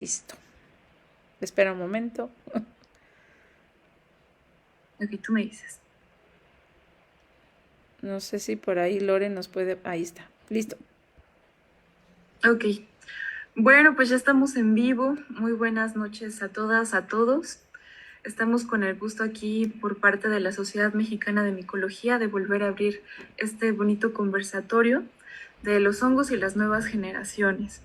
Listo. Espera un momento. Ok, tú me dices. No sé si por ahí Lore nos puede... Ahí está. Listo. Ok. Bueno, pues ya estamos en vivo. Muy buenas noches a todas, a todos. Estamos con el gusto aquí por parte de la Sociedad Mexicana de Micología de volver a abrir este bonito conversatorio de los hongos y las nuevas generaciones.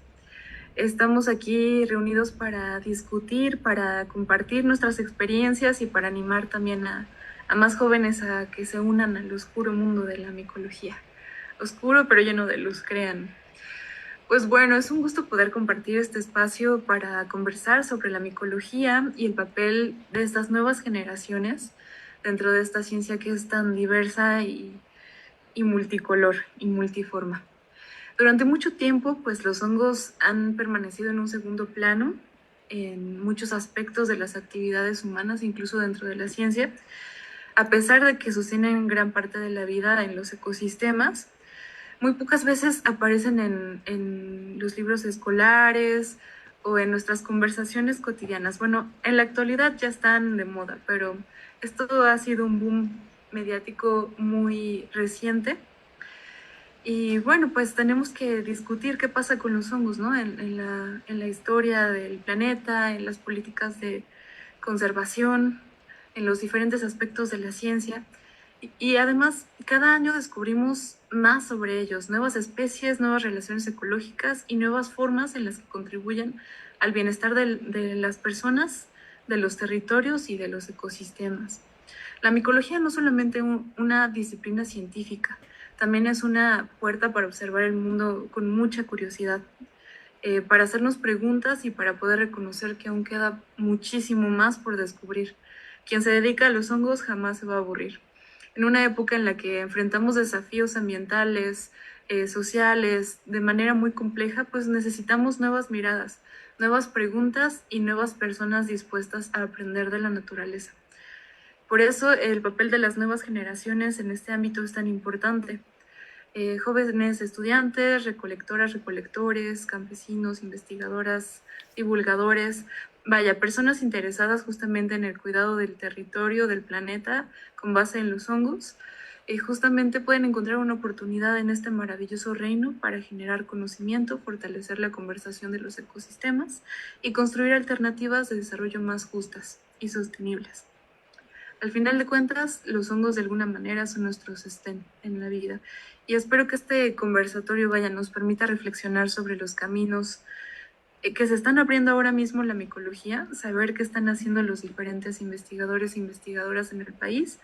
Estamos aquí reunidos para discutir, para compartir nuestras experiencias y para animar también a más jóvenes a que se unan al oscuro mundo de la micología. Oscuro pero lleno de luz, créanme. Pues bueno, es un gusto poder compartir este espacio para conversar sobre la micología y el papel de estas nuevas generaciones dentro de esta ciencia que es tan diversa y multicolor y multiforma. Durante mucho tiempo, pues los hongos han permanecido en un segundo plano en muchos aspectos de las actividades humanas, incluso dentro de la ciencia, a pesar de que sostienen gran parte de la vida en los ecosistemas. Muy pocas veces aparecen en los libros escolares o en nuestras conversaciones cotidianas. Bueno, en la actualidad ya están de moda, pero esto ha sido un boom mediático muy reciente. Y bueno, pues tenemos que discutir qué pasa con los hongos, ¿no? En la historia del planeta, en las políticas de conservación, en los diferentes aspectos de la ciencia. Y además, cada año descubrimos más sobre ellos, nuevas especies, nuevas relaciones ecológicas y nuevas formas en las que contribuyen al bienestar de las personas, de los territorios y de los ecosistemas. La micología no es solamente una disciplina científica, también es una puerta para observar el mundo con mucha curiosidad, para hacernos preguntas y para poder reconocer que aún queda muchísimo más por descubrir. Quien se dedica a los hongos jamás se va a aburrir. En una época en la que enfrentamos desafíos ambientales, sociales, de manera muy compleja, pues necesitamos nuevas miradas, nuevas preguntas y nuevas personas dispuestas a aprender de la naturaleza. Por eso el papel de las nuevas generaciones en este ámbito es tan importante. Jóvenes estudiantes, recolectoras, recolectores, campesinos, investigadoras, divulgadores, vaya, personas interesadas justamente en el cuidado del territorio, del planeta, con base en los hongos, justamente pueden encontrar una oportunidad en este maravilloso reino para generar conocimiento, fortalecer la conversación de los ecosistemas y construir alternativas de desarrollo más justas y sostenibles. Al final de cuentas, los hongos de alguna manera son nuestro sostén en la vida. Y espero que este conversatorio nos permita reflexionar sobre los caminos que se están abriendo ahora mismo en la micología, saber qué están haciendo los diferentes investigadores e investigadoras en el país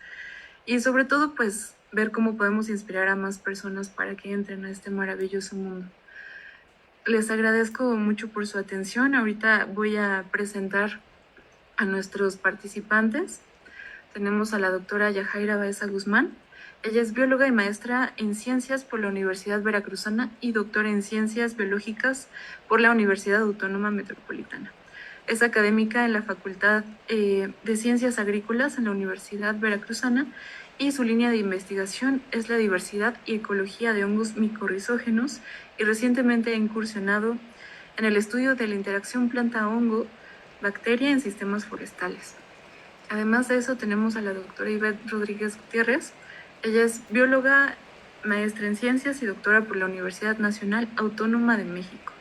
y sobre todo pues ver cómo podemos inspirar a más personas para que entren a este maravilloso mundo. Les agradezco mucho por su atención. Ahorita voy a presentar a nuestros participantes. Tenemos a la doctora Yajaira Baeza Guzmán. Ella es bióloga y maestra en ciencias por la Universidad Veracruzana y doctora en ciencias biológicas por la Universidad Autónoma Metropolitana. Es académica en la Facultad de Ciencias Agrícolas en la Universidad Veracruzana y su línea de investigación es la diversidad y ecología de hongos micorrizógenos y recientemente ha incursionado en el estudio de la interacción planta-hongo-bacteria en sistemas forestales. Además de eso, tenemos a la doctora Ivette Rodríguez Gutiérrez. Ella es bióloga, maestra en ciencias y doctora por la Universidad Nacional Autónoma de México,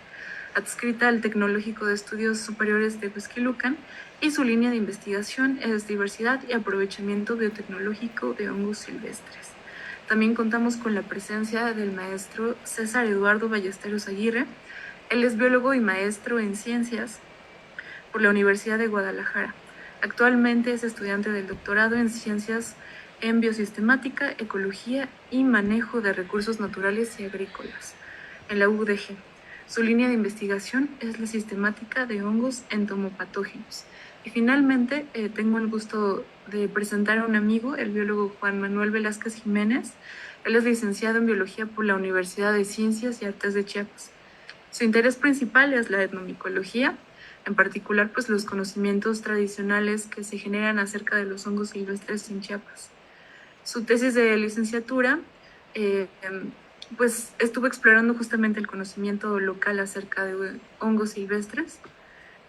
adscrita al Tecnológico de Estudios Superiores de Huixquilucan, y su línea de investigación es diversidad y aprovechamiento biotecnológico de hongos silvestres. También contamos con la presencia del maestro César Eduardo Ballesteros Aguirre. Él es biólogo y maestro en ciencias por la Universidad de Guadalajara. Actualmente es estudiante del doctorado en Ciencias en Biosistemática, Ecología y Manejo de Recursos Naturales y Agrícolas en la UDG. Su línea de investigación es la sistemática de hongos entomopatógenos. Y finalmente tengo el gusto de presentar a un amigo, el biólogo Juan Manuel Velázquez Jiménez. Él es licenciado en Biología por la Universidad de Ciencias y Artes de Chiapas. Su interés principal es la etnomicología, en particular pues los conocimientos tradicionales que se generan acerca de los hongos silvestres en Chiapas. Su tesis de licenciatura pues estuvo explorando justamente el conocimiento local acerca de hongos silvestres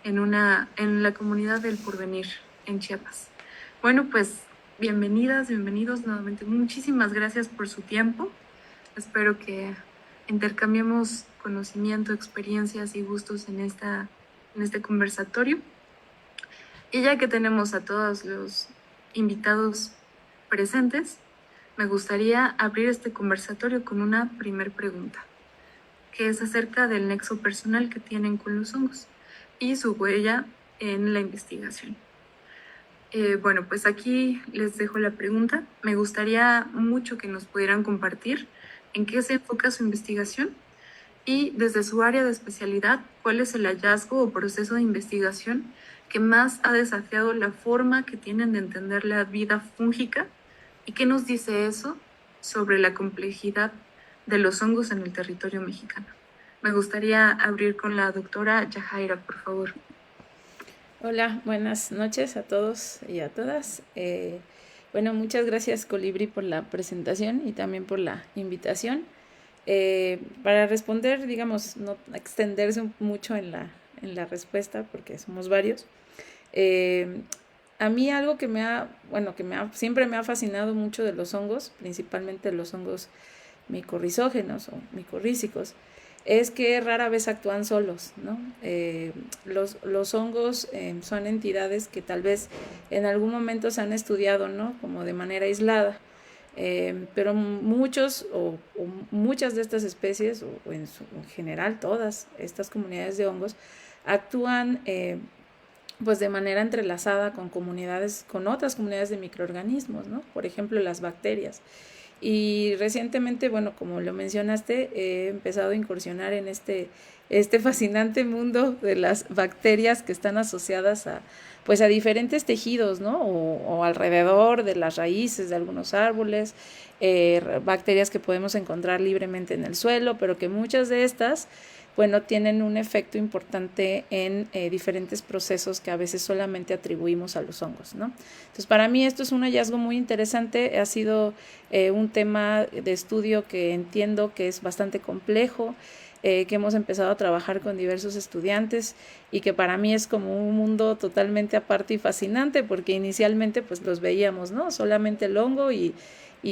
en la comunidad del Porvenir, en Chiapas. Bueno, pues bienvenidas, bienvenidos nuevamente. Muchísimas gracias por su tiempo. Espero que intercambiemos conocimiento, experiencias y gustos en este conversatorio. Y ya que tenemos a todos los invitados presentes, me gustaría abrir este conversatorio con una primer pregunta, que es acerca del nexo personal que tienen con los hongos y su huella en la investigación. Bueno, pues aquí les dejo la pregunta. Me gustaría mucho que nos pudieran compartir en qué se enfoca su investigación y desde su área de especialidad, cuál es el hallazgo o proceso de investigación que más ha desafiado la forma que tienen de entender la vida fúngica y qué nos dice eso sobre la complejidad de los hongos en el territorio mexicano. Me gustaría abrir con la doctora Yajaira, por favor. Hola, buenas noches a todos y a todas. Bueno, muchas gracias Colibri por la presentación y también por la invitación. Para responder, digamos, no extenderse mucho en la respuesta porque somos varios. A mí algo que siempre me ha fascinado mucho de los hongos, principalmente los hongos micorrizógenos o micorrízicos, es que rara vez actúan solos, ¿no? Los hongos son entidades que tal vez en algún momento se han estudiado, ¿no? Como de manera aislada, pero muchas de estas especies, o en general todas estas comunidades de hongos, actúan pues de manera entrelazada con otras comunidades de microorganismos, ¿no? Por ejemplo, las bacterias. Y recientemente, bueno, como lo mencionaste, he empezado a incursionar en este fascinante mundo de las bacterias que están asociadas pues a diferentes tejidos, ¿no? O alrededor de las raíces de algunos árboles, bacterias que podemos encontrar libremente en el suelo, pero que muchas de estas, bueno, tienen un efecto importante en diferentes procesos que a veces solamente atribuimos a los hongos, ¿no? Entonces, para mí esto es un hallazgo muy interesante, ha sido un tema de estudio que entiendo que es bastante complejo, que hemos empezado a trabajar con diversos estudiantes y que para mí es como un mundo totalmente aparte y fascinante porque inicialmente pues los veíamos, ¿no? Solamente el hongo y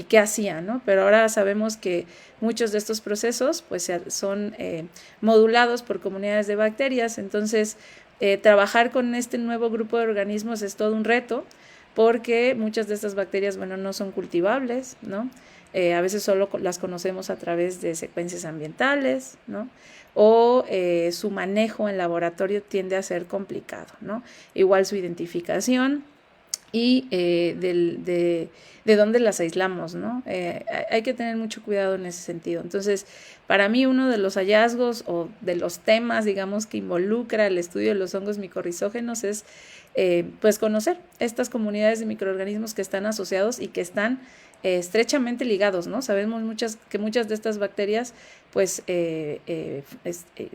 qué hacía, ¿no? Pero ahora sabemos que muchos de estos procesos pues son modulados por comunidades de bacterias, entonces trabajar con este nuevo grupo de organismos es todo un reto porque muchas de estas bacterias, bueno, no son cultivables, ¿no? A veces solo las conocemos a través de secuencias ambientales, ¿no? O su manejo en laboratorio tiende a ser complicado, ¿no? Igual su identificación y de dónde las aislamos, ¿no? Hay que tener mucho cuidado en ese sentido. Entonces, para mí uno de los hallazgos o de los temas, digamos, que involucra el estudio de los hongos micorrizógenos es pues conocer estas comunidades de microorganismos que están asociados y que están estrechamente ligados, ¿no? Sabemos que muchas de estas bacterias pues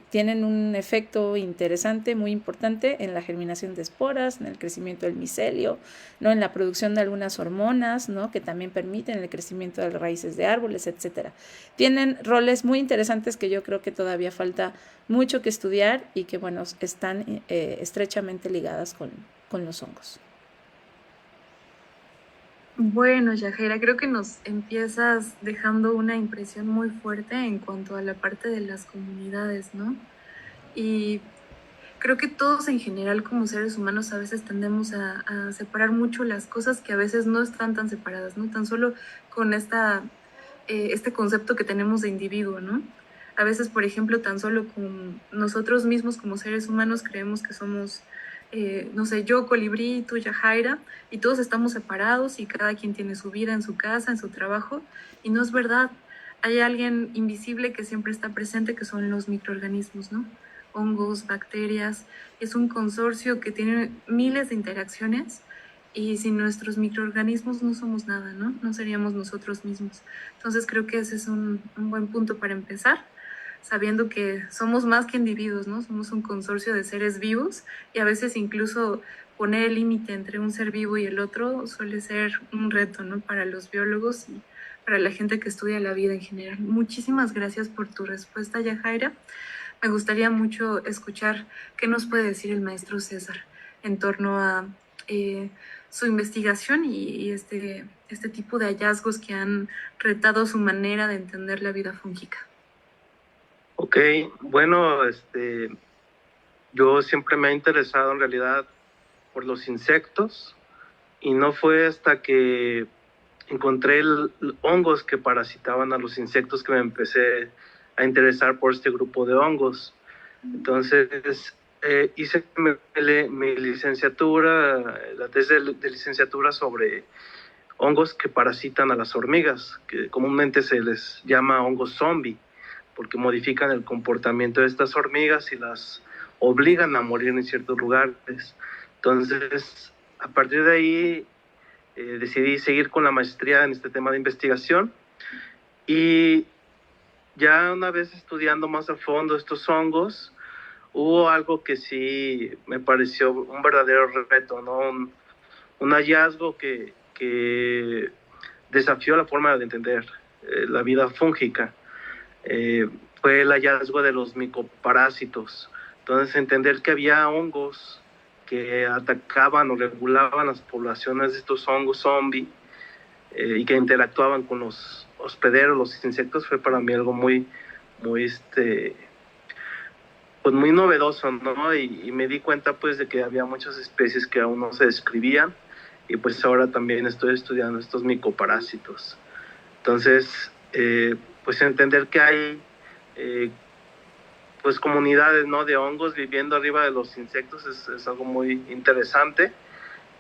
tienen un efecto interesante, muy importante en la germinación de esporas, en el crecimiento del micelio, ¿no? En la producción de algunas hormonas, ¿no? Que también permiten el crecimiento de las raíces de árboles, etcétera. Tienen roles muy interesantes que yo creo que todavía falta mucho que estudiar y que, bueno, están estrechamente ligadas con los hongos. Bueno, Yajaira, creo que nos empiezas dejando una impresión muy fuerte en cuanto a la parte de las comunidades, ¿no? Y creo que todos en general como seres humanos a veces tendemos a separar mucho las cosas que a veces no están tan separadas, ¿no? Tan solo con este concepto que tenemos de individuo, ¿no? A veces, por ejemplo, tan solo con nosotros mismos como seres humanos creemos que somos no sé, yo Colibrí, tú Yajaira, y todos estamos separados y cada quien tiene su vida en su casa, en su trabajo, y no es verdad. Hay alguien invisible que siempre está presente, que son los microorganismos, ¿no? Hongos, bacterias, es un consorcio que tiene miles de interacciones y sin nuestros microorganismos no somos nada, ¿no? No seríamos nosotros mismos. Entonces creo que ese es un buen punto para empezar, sabiendo que somos más que individuos, ¿no? Somos un consorcio de seres vivos y a veces incluso poner el límite entre un ser vivo y el otro suele ser un reto, ¿no? Para los biólogos y para la gente que estudia la vida en general. Muchísimas gracias por tu respuesta, Yajaira. me gustaría mucho escuchar qué nos puede decir el maestro César en torno a su investigación y este tipo de hallazgos que han retado su manera de entender la vida fúngica. Ok, bueno, yo siempre me he interesado en realidad por los insectos y no fue hasta que encontré hongos que parasitaban a los insectos que me empecé a interesar por este grupo de hongos. Entonces hice mi licenciatura, la tesis de licenciatura sobre hongos que parasitan a las hormigas, que comúnmente se les llama hongos zombie, porque modifican el comportamiento de estas hormigas y las obligan a morir en ciertos lugares. Entonces, a partir de ahí, decidí seguir con la maestría en este tema de investigación y ya una vez estudiando más a fondo estos hongos, hubo algo que sí me pareció un verdadero reto, ¿no? Un hallazgo que desafió la forma de entender la vida fúngica. Fue el hallazgo de los micoparásitos. Entonces, entender que había hongos que atacaban o regulaban las poblaciones de estos hongos zombie y que interactuaban con los hospederos, los insectos, fue para mí algo muy pues muy novedoso, ¿no? Y me di cuenta pues de que había muchas especies que aún no se describían y pues ahora también estoy estudiando estos micoparásitos. Entonces, pues entender que hay pues comunidades, ¿no?, de hongos viviendo arriba de los insectos es algo muy interesante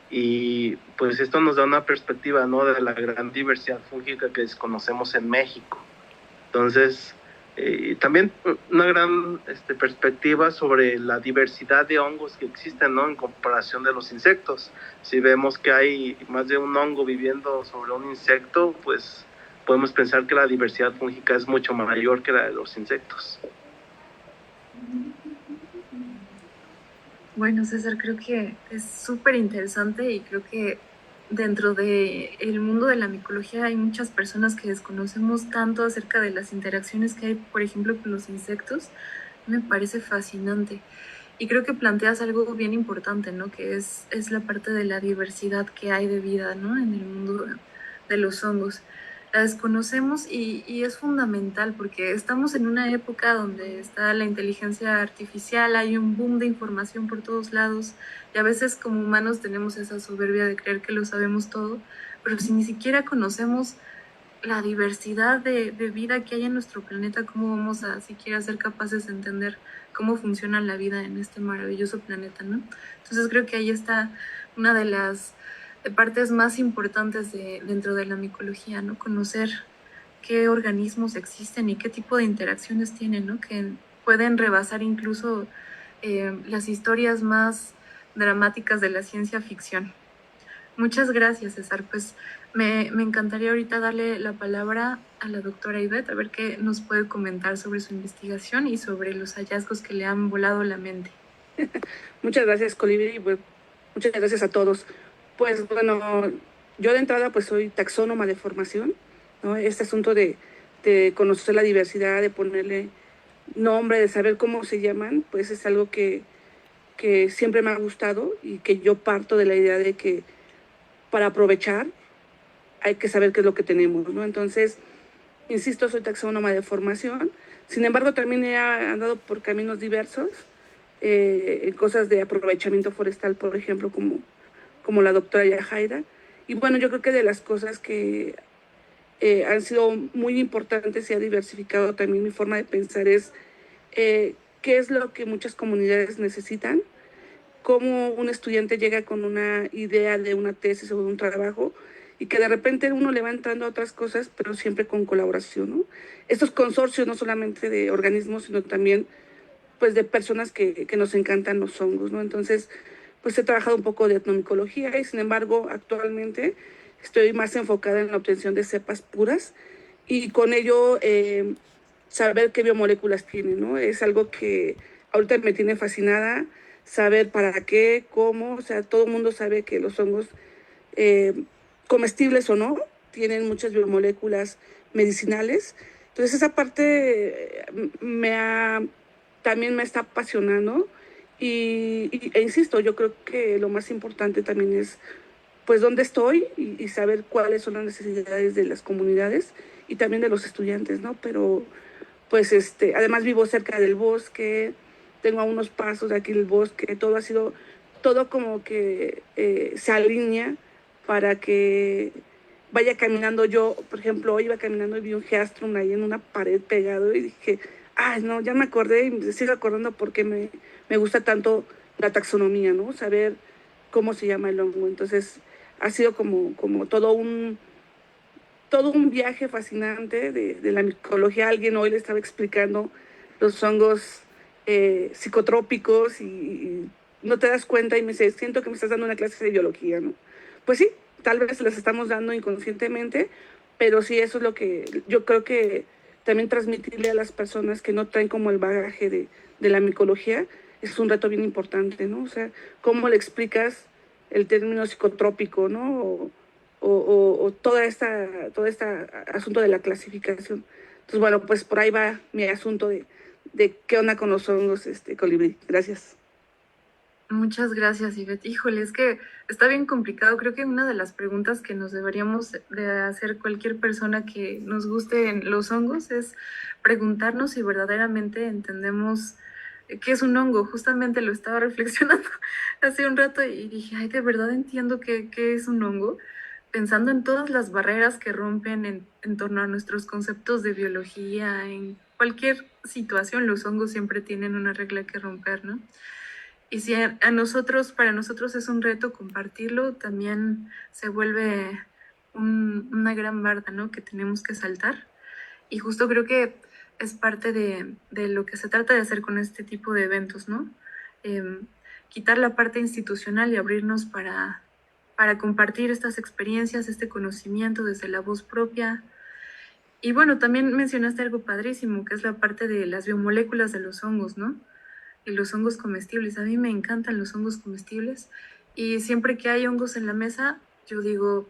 y pues esto nos da una perspectiva, ¿no?, de la gran diversidad fúngica que desconocemos en México. Entonces, también una gran perspectiva sobre la diversidad de hongos que existen, ¿no?, en comparación de los insectos. Si vemos que hay más de un hongo viviendo sobre un insecto, pues podemos pensar que la diversidad fúngica es mucho mayor que la de los insectos. Bueno, César, creo que es súper interesante y creo que dentro del mundo de la micología hay muchas personas que desconocemos tanto acerca de las interacciones que hay, por ejemplo, con los insectos. Me parece fascinante. Y creo que planteas algo bien importante, ¿no? Que es la parte de la diversidad que hay de vida, ¿no? En el mundo de los hongos. La desconocemos y es fundamental porque estamos en una época donde está la inteligencia artificial, hay un boom de información por todos lados y a veces como humanos tenemos esa soberbia de creer que lo sabemos todo, pero si ni siquiera conocemos la diversidad de vida que hay en nuestro planeta, ¿cómo vamos a siquiera ser capaces de entender cómo funciona la vida en este maravilloso planeta, ¿no? Entonces creo que ahí está una de las partes más importantes dentro de la micología, ¿no? Conocer qué organismos existen y qué tipo de interacciones tienen, ¿no? Que pueden rebasar incluso las historias más dramáticas de la ciencia ficción. Muchas gracias, César. Pues me encantaría ahorita darle la palabra a la doctora Ivette a ver qué nos puede comentar sobre su investigación y sobre los hallazgos que le han volado la mente. Muchas gracias, Colibri. Pues, muchas gracias a todos. Pues bueno, yo de entrada pues soy taxónoma de formación, ¿no? Este asunto de conocer la diversidad, de ponerle nombre, de saber cómo se llaman, pues es algo que siempre me ha gustado y que yo parto de la idea de que para aprovechar hay que saber qué es lo que tenemos, ¿no? Entonces, insisto, soy taxónoma de formación, sin embargo también he andado por caminos diversos, cosas de aprovechamiento forestal, por ejemplo, como la doctora Yajaira. Y bueno, yo creo que de las cosas que han sido muy importantes y ha diversificado también mi forma de pensar es qué es lo que muchas comunidades necesitan, cómo un estudiante llega con una idea de una tesis o de un trabajo y que de repente uno le va entrando a otras cosas, pero siempre con colaboración, ¿no? Estos consorcios no solamente de organismos, sino también pues de personas que nos encantan los hongos, ¿no? Entonces, pues he trabajado un poco de etnomicología y sin embargo actualmente estoy más enfocada en la obtención de cepas puras y con ello saber qué biomoléculas tienen, ¿no? Es algo que ahorita me tiene fascinada, saber para qué, cómo, o sea, todo el mundo sabe que los hongos, comestibles o no, tienen muchas biomoléculas medicinales. Entonces esa parte me ha también me está apasionando e insisto, yo creo que lo más importante también es pues dónde estoy y saber cuáles son las necesidades de las comunidades y también de los estudiantes, ¿no? Pero pues además vivo cerca del bosque, tengo a unos pasos de aquí el bosque, todo como que se alinea para que vaya caminando yo. Por ejemplo, hoy iba caminando y vi un geastrum ahí en una pared pegado y dije, ay, no, ya me acordé y me sigo acordando porque me gusta tanto la taxonomía, ¿no? Saber cómo se llama el hongo. Entonces, ha sido como todo un viaje fascinante de la micología. Alguien hoy le estaba explicando los hongos psicotrópicos y no te das cuenta y me dice, siento que me estás dando una clase de biología, ¿no? Pues sí, tal vez las estamos dando inconscientemente, pero sí, eso es lo que yo creo que también transmitirle a las personas que no traen como el bagaje de la micología es un reto bien importante, ¿no? O sea, ¿cómo le explicas el término psicotrópico, ¿no? O todo este asunto de la clasificación. Entonces, bueno, pues por ahí va mi asunto de qué onda con los hongos, Colibrí. Gracias. Muchas gracias, Ivette. Híjole, es que está bien complicado. Creo que una de las preguntas que nos deberíamos de hacer cualquier persona que nos guste los hongos es preguntarnos si verdaderamente entendemos qué es un hongo. Justamente lo estaba reflexionando hace un rato y dije, ay, de verdad entiendo qué es un hongo, pensando en todas las barreras que rompen en torno a nuestros conceptos de biología. En cualquier situación, los hongos siempre tienen una regla que romper, ¿no? Y si para nosotros es un reto compartirlo, también se vuelve una gran barda, ¿no? Que tenemos que saltar. Y justo creo que es parte de lo que se trata de hacer con este tipo de eventos, ¿no? Quitar la parte institucional y abrirnos para compartir estas experiencias, este conocimiento desde la voz propia. Y bueno, también mencionaste algo padrísimo, que es la parte de las biomoléculas de los hongos, ¿no? Y los hongos comestibles. A mí me encantan los hongos comestibles y siempre que hay hongos en la mesa, yo digo,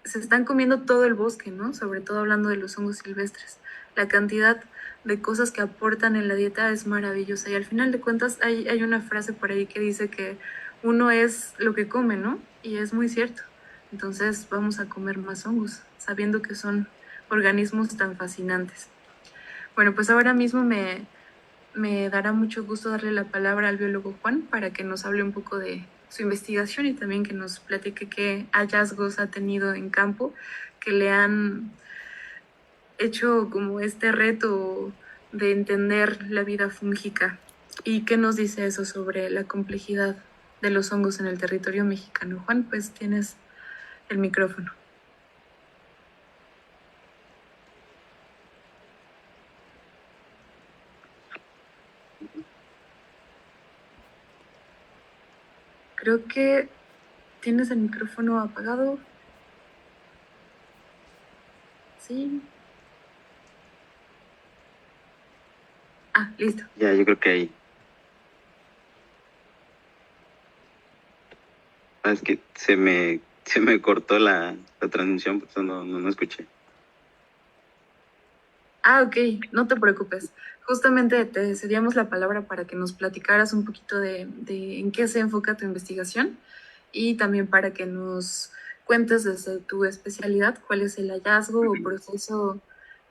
se están comiendo todo el bosque, ¿no? Sobre todo hablando de los hongos silvestres. La cantidad de cosas que aportan en la dieta es maravillosa y al final de cuentas hay una frase por ahí que dice que uno es lo que come, ¿no? Y es muy cierto. Entonces vamos a comer más hongos, sabiendo que son organismos tan fascinantes. Bueno, pues ahora mismo me dará mucho gusto darle la palabra al biólogo Juan para que nos hable un poco de su investigación y también que nos platique qué hallazgos ha tenido en campo que le han hecho como este reto de entender la vida fúngica. ¿Y qué nos dice eso sobre la complejidad de los hongos en el territorio mexicano? Juan, pues tienes el micrófono. Creo que tienes el micrófono apagado. Sí. Ah, listo. Ya, yo creo que ahí. Es que se me cortó la transmisión, por eso no escuché. Ah, ok, no te preocupes. Justamente te cedíamos la palabra para que nos platicaras un poquito de en qué se enfoca tu investigación y también para que nos cuentes desde tu especialidad cuál es el hallazgo o proceso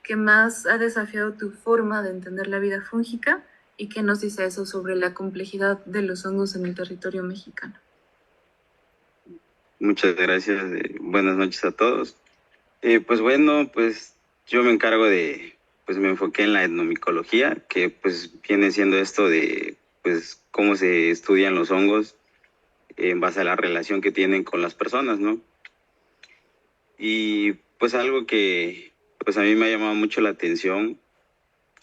que más ha desafiado tu forma de entender la vida fúngica y qué nos dice eso sobre la complejidad de los hongos en el territorio mexicano. Muchas gracias. Buenas noches a todos. Pues bueno, pues yo me encargo pues me enfoqué en la etnomicología, que pues viene siendo esto de pues cómo se estudian los hongos en base a la relación que tienen con las personas, ¿no? Y pues algo que pues a mí me ha llamado mucho la atención,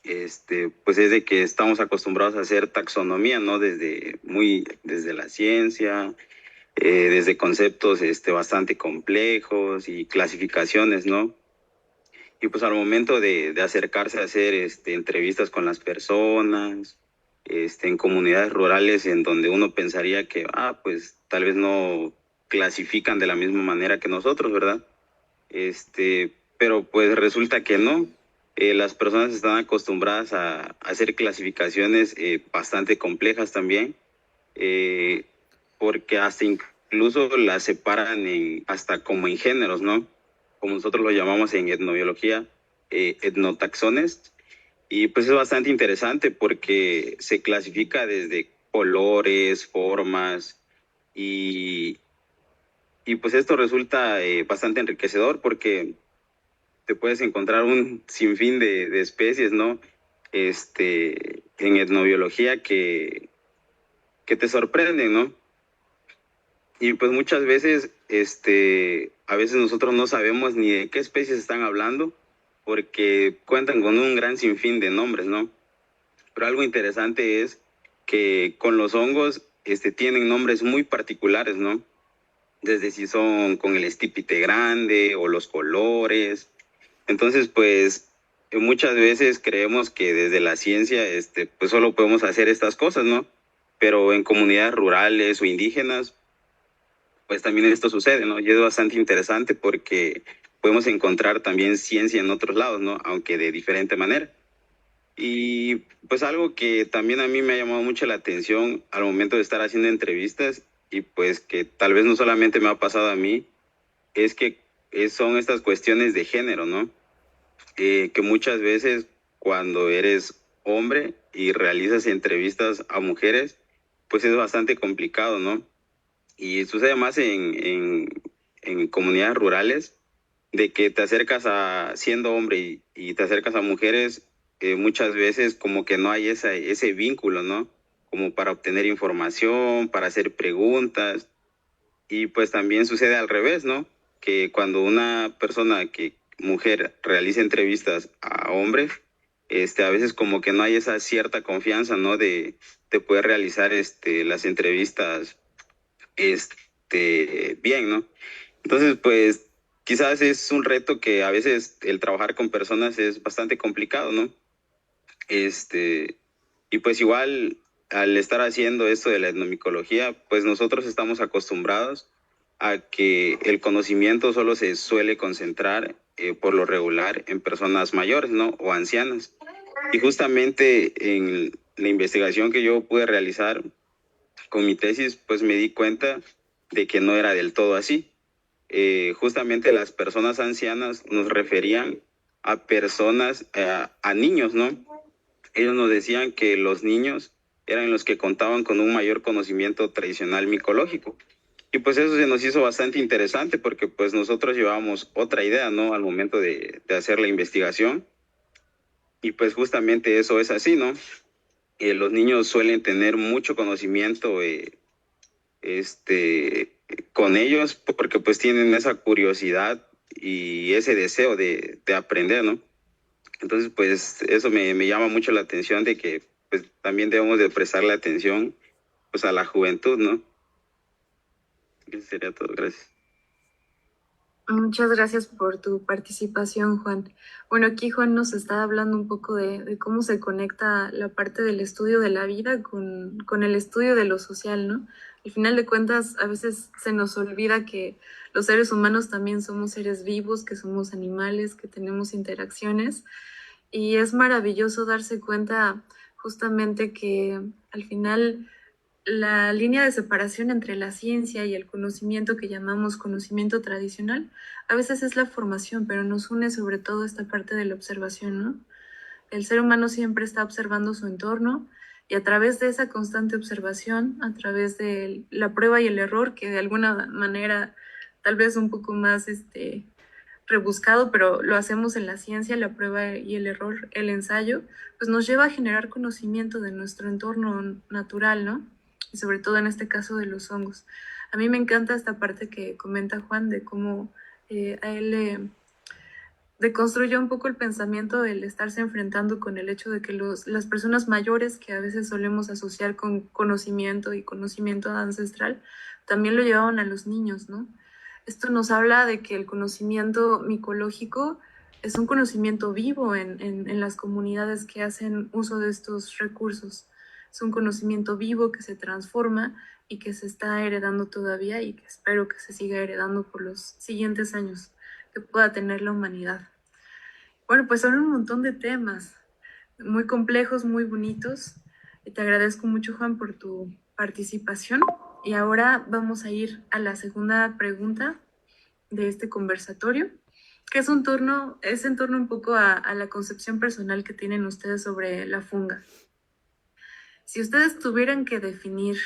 pues es de que estamos acostumbrados a hacer taxonomía, ¿no? Desde la ciencia, desde conceptos bastante complejos y clasificaciones, ¿no? Y pues al momento de acercarse a hacer entrevistas con las personas, en comunidades rurales en donde uno pensaría que, pues tal vez no clasifican de la misma manera que nosotros, ¿verdad? Pero pues resulta que no. las personas están acostumbradas a hacer clasificaciones bastante complejas también, eh, porque hasta incluso las separan hasta como en géneros, ¿no? Como nosotros lo llamamos en etnobiología, etnotaxones. Y pues es bastante interesante porque se clasifica desde colores, formas y, y pues esto resulta bastante enriquecedor porque te puedes encontrar un sinfín de especies, ¿no? En etnobiología que te sorprenden, ¿no? Y pues muchas veces, a veces nosotros no sabemos ni de qué especies están hablando porque cuentan con un gran sinfín de nombres, ¿no? Pero algo interesante es que con los hongos, tienen nombres muy particulares, ¿no? Desde si son con el estípite grande o los colores. Entonces, pues, muchas veces creemos que desde la ciencia, pues solo podemos hacer estas cosas, ¿no? Pero en comunidades rurales o indígenas, pues también esto sucede, ¿no? Y es bastante interesante porque podemos encontrar también ciencia en otros lados, ¿no? Aunque de diferente manera. Y pues algo que también a mí me ha llamado mucho la atención al momento de estar haciendo entrevistas y pues que tal vez no solamente me ha pasado a mí, es que son estas cuestiones de género, ¿no? Que muchas veces cuando eres hombre y realizas entrevistas a mujeres, pues es bastante complicado, ¿no? Y sucede más en comunidades rurales, de que te acercas siendo hombre y te acercas a mujeres, muchas veces como que no hay ese vínculo, ¿no? Como para obtener información, para hacer preguntas. Y pues también sucede al revés, ¿no? Que cuando una persona mujer, realiza entrevistas a hombres, a veces como que no hay esa cierta confianza, ¿no? De poder realizar, las entrevistas, bien, ¿no? Entonces, pues, quizás es un reto que a veces el trabajar con personas es bastante complicado, ¿no? Este, y pues igual al estar haciendo esto de la etnomicología, pues nosotros estamos acostumbrados a que el conocimiento solo se suele concentrar por lo regular en personas mayores, ¿no? O ancianas. Y justamente en la investigación que yo pude realizar con mi tesis, pues me di cuenta de que no era del todo así. Justamente las personas ancianas nos referían a personas, a niños, ¿no? Ellos nos decían que los niños eran los que contaban con un mayor conocimiento tradicional micológico. Y pues eso se nos hizo bastante interesante porque pues nosotros llevábamos otra idea, ¿no? Al momento de hacer la investigación. Y pues justamente eso es así, ¿no? Los niños suelen tener mucho conocimiento, con ellos porque pues tienen esa curiosidad y ese deseo de aprender, ¿no? Entonces, pues eso me llama mucho la atención de que pues también debemos de prestarle atención pues a la juventud, ¿no? Eso sería todo, gracias. Muchas gracias por tu participación, Juan. Bueno, aquí Juan nos está hablando un poco de cómo se conecta la parte del estudio de la vida con el estudio de lo social, ¿no? Al final de cuentas, a veces se nos olvida que los seres humanos también somos seres vivos, que somos animales, que tenemos interacciones. Y es maravilloso darse cuenta justamente que al final la línea de separación entre la ciencia y el conocimiento que llamamos conocimiento tradicional a veces es la formación, pero nos une sobre todo esta parte de la observación, ¿no? El ser humano siempre está observando su entorno y a través de esa constante observación, a través de la prueba y el error, que de alguna manera tal vez un poco más rebuscado, pero lo hacemos en la ciencia, la prueba y el error, el ensayo, pues nos lleva a generar conocimiento de nuestro entorno natural, ¿no? Y sobre todo en este caso de los hongos. A mí me encanta esta parte que comenta Juan de cómo a él le deconstruye un poco el pensamiento del estarse enfrentando con el hecho de que las personas mayores que a veces solemos asociar con conocimiento y conocimiento ancestral, también lo llevaban a los niños, ¿no? Esto nos habla de que el conocimiento micológico es un conocimiento vivo en las comunidades que hacen uso de estos recursos. Es un conocimiento vivo que se transforma y que se está heredando todavía y que espero que se siga heredando por los siguientes años que pueda tener la humanidad. Bueno, pues son un montón de temas muy complejos, muy bonitos. Te agradezco mucho, Juan, por tu participación. Y ahora vamos a ir a la segunda pregunta de este conversatorio, que es en torno un poco a la concepción personal que tienen ustedes sobre la funga. Si ustedes tuvieran que definir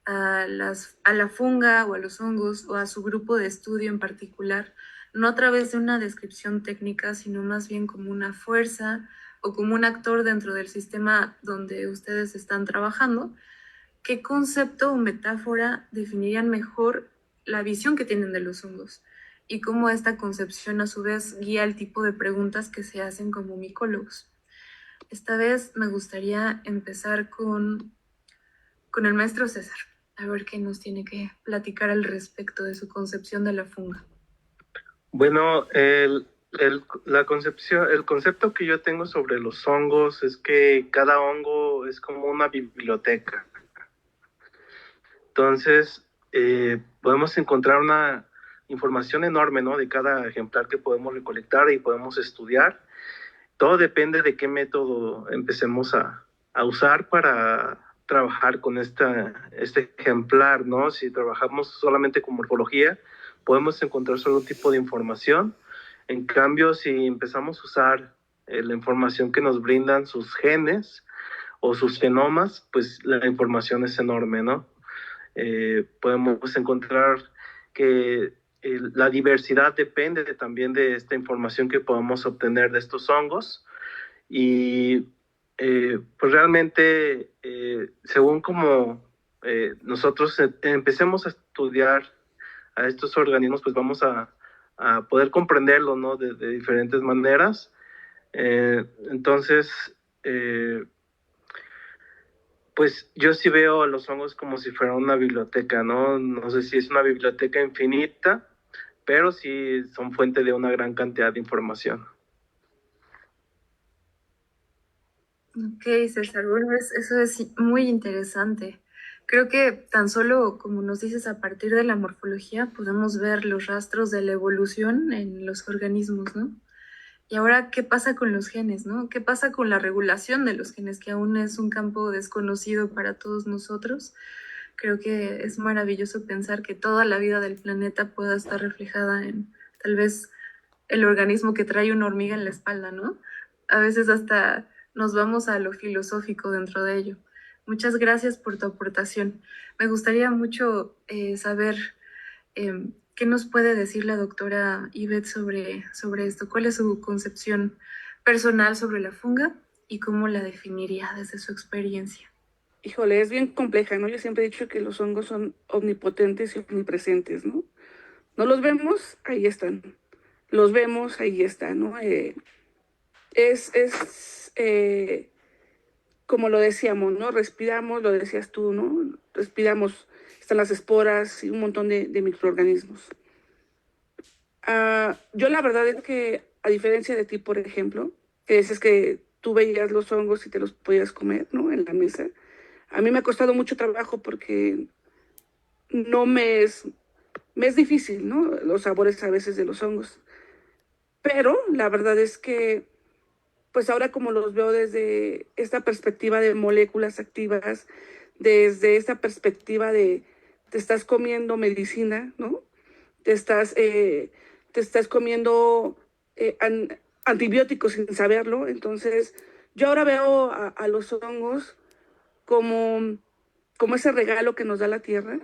a la funga o a los hongos o a su grupo de estudio en particular, no a través de una descripción técnica, sino más bien como una fuerza o como un actor dentro del sistema donde ustedes están trabajando, ¿qué concepto o metáfora definirían mejor la visión que tienen de los hongos? Y cómo esta concepción a su vez guía el tipo de preguntas que se hacen como micólogos. Esta vez me gustaría empezar con el maestro César, a ver qué nos tiene que platicar al respecto de su concepción de la funga. Bueno, el concepto que yo tengo sobre los hongos es que cada hongo es como una biblioteca. Entonces, podemos encontrar una información enorme, ¿no? De cada ejemplar que podemos recolectar y podemos estudiar. Todo depende de qué método empecemos a usar para trabajar con este ejemplar, ¿no? Si trabajamos solamente con morfología, podemos encontrar solo un tipo de información. En cambio, si empezamos a usar la información que nos brindan sus genes o sus genomas, pues la información es enorme, ¿no? Podemos encontrar que la diversidad depende también de esta información que podamos obtener de estos hongos y pues realmente según como nosotros empecemos a estudiar a estos organismos, pues vamos a poder comprenderlo, ¿no? De diferentes maneras. Entonces, pues yo sí veo a los hongos como si fuera una biblioteca, ¿no? No sé si es una biblioteca infinita, pero sí son fuente de una gran cantidad de información. Ok, César, bueno, eso es muy interesante. Creo que tan solo, como nos dices, a partir de la morfología podemos ver los rastros de la evolución en los organismos, ¿no? Y ahora, ¿qué pasa con los genes, no? ¿Qué pasa con la regulación de los genes, que aún es un campo desconocido para todos nosotros? Creo que es maravilloso pensar que toda la vida del planeta pueda estar reflejada en tal vez el organismo que trae una hormiga en la espalda, ¿no? A veces hasta nos vamos a lo filosófico dentro de ello. Muchas gracias por tu aportación. Me gustaría mucho saber qué nos puede decir la doctora Ivette sobre esto. ¿Cuál es su concepción personal sobre la funga y cómo la definiría desde su experiencia? Híjole, es bien compleja, ¿no? Yo siempre he dicho que los hongos son omnipotentes y omnipresentes, ¿no? No los vemos, ahí están. Los vemos, ahí están, ¿no? Como lo decíamos, ¿no? Respiramos, lo decías tú, ¿no? Respiramos, están las esporas y un montón de microorganismos. Yo la verdad es que, a diferencia de ti, por ejemplo, que dices que tú veías los hongos y te los podías comer, ¿no? En la mesa. A mí me ha costado mucho trabajo porque no me es difícil, ¿no? Los sabores a veces de los hongos. Pero la verdad es que, pues ahora como los veo desde esta perspectiva de moléculas activas, desde esta perspectiva de te estás comiendo medicina, ¿no? Te estás comiendo antibióticos sin saberlo. Entonces, yo ahora veo a los hongos como, como ese regalo que nos da la tierra,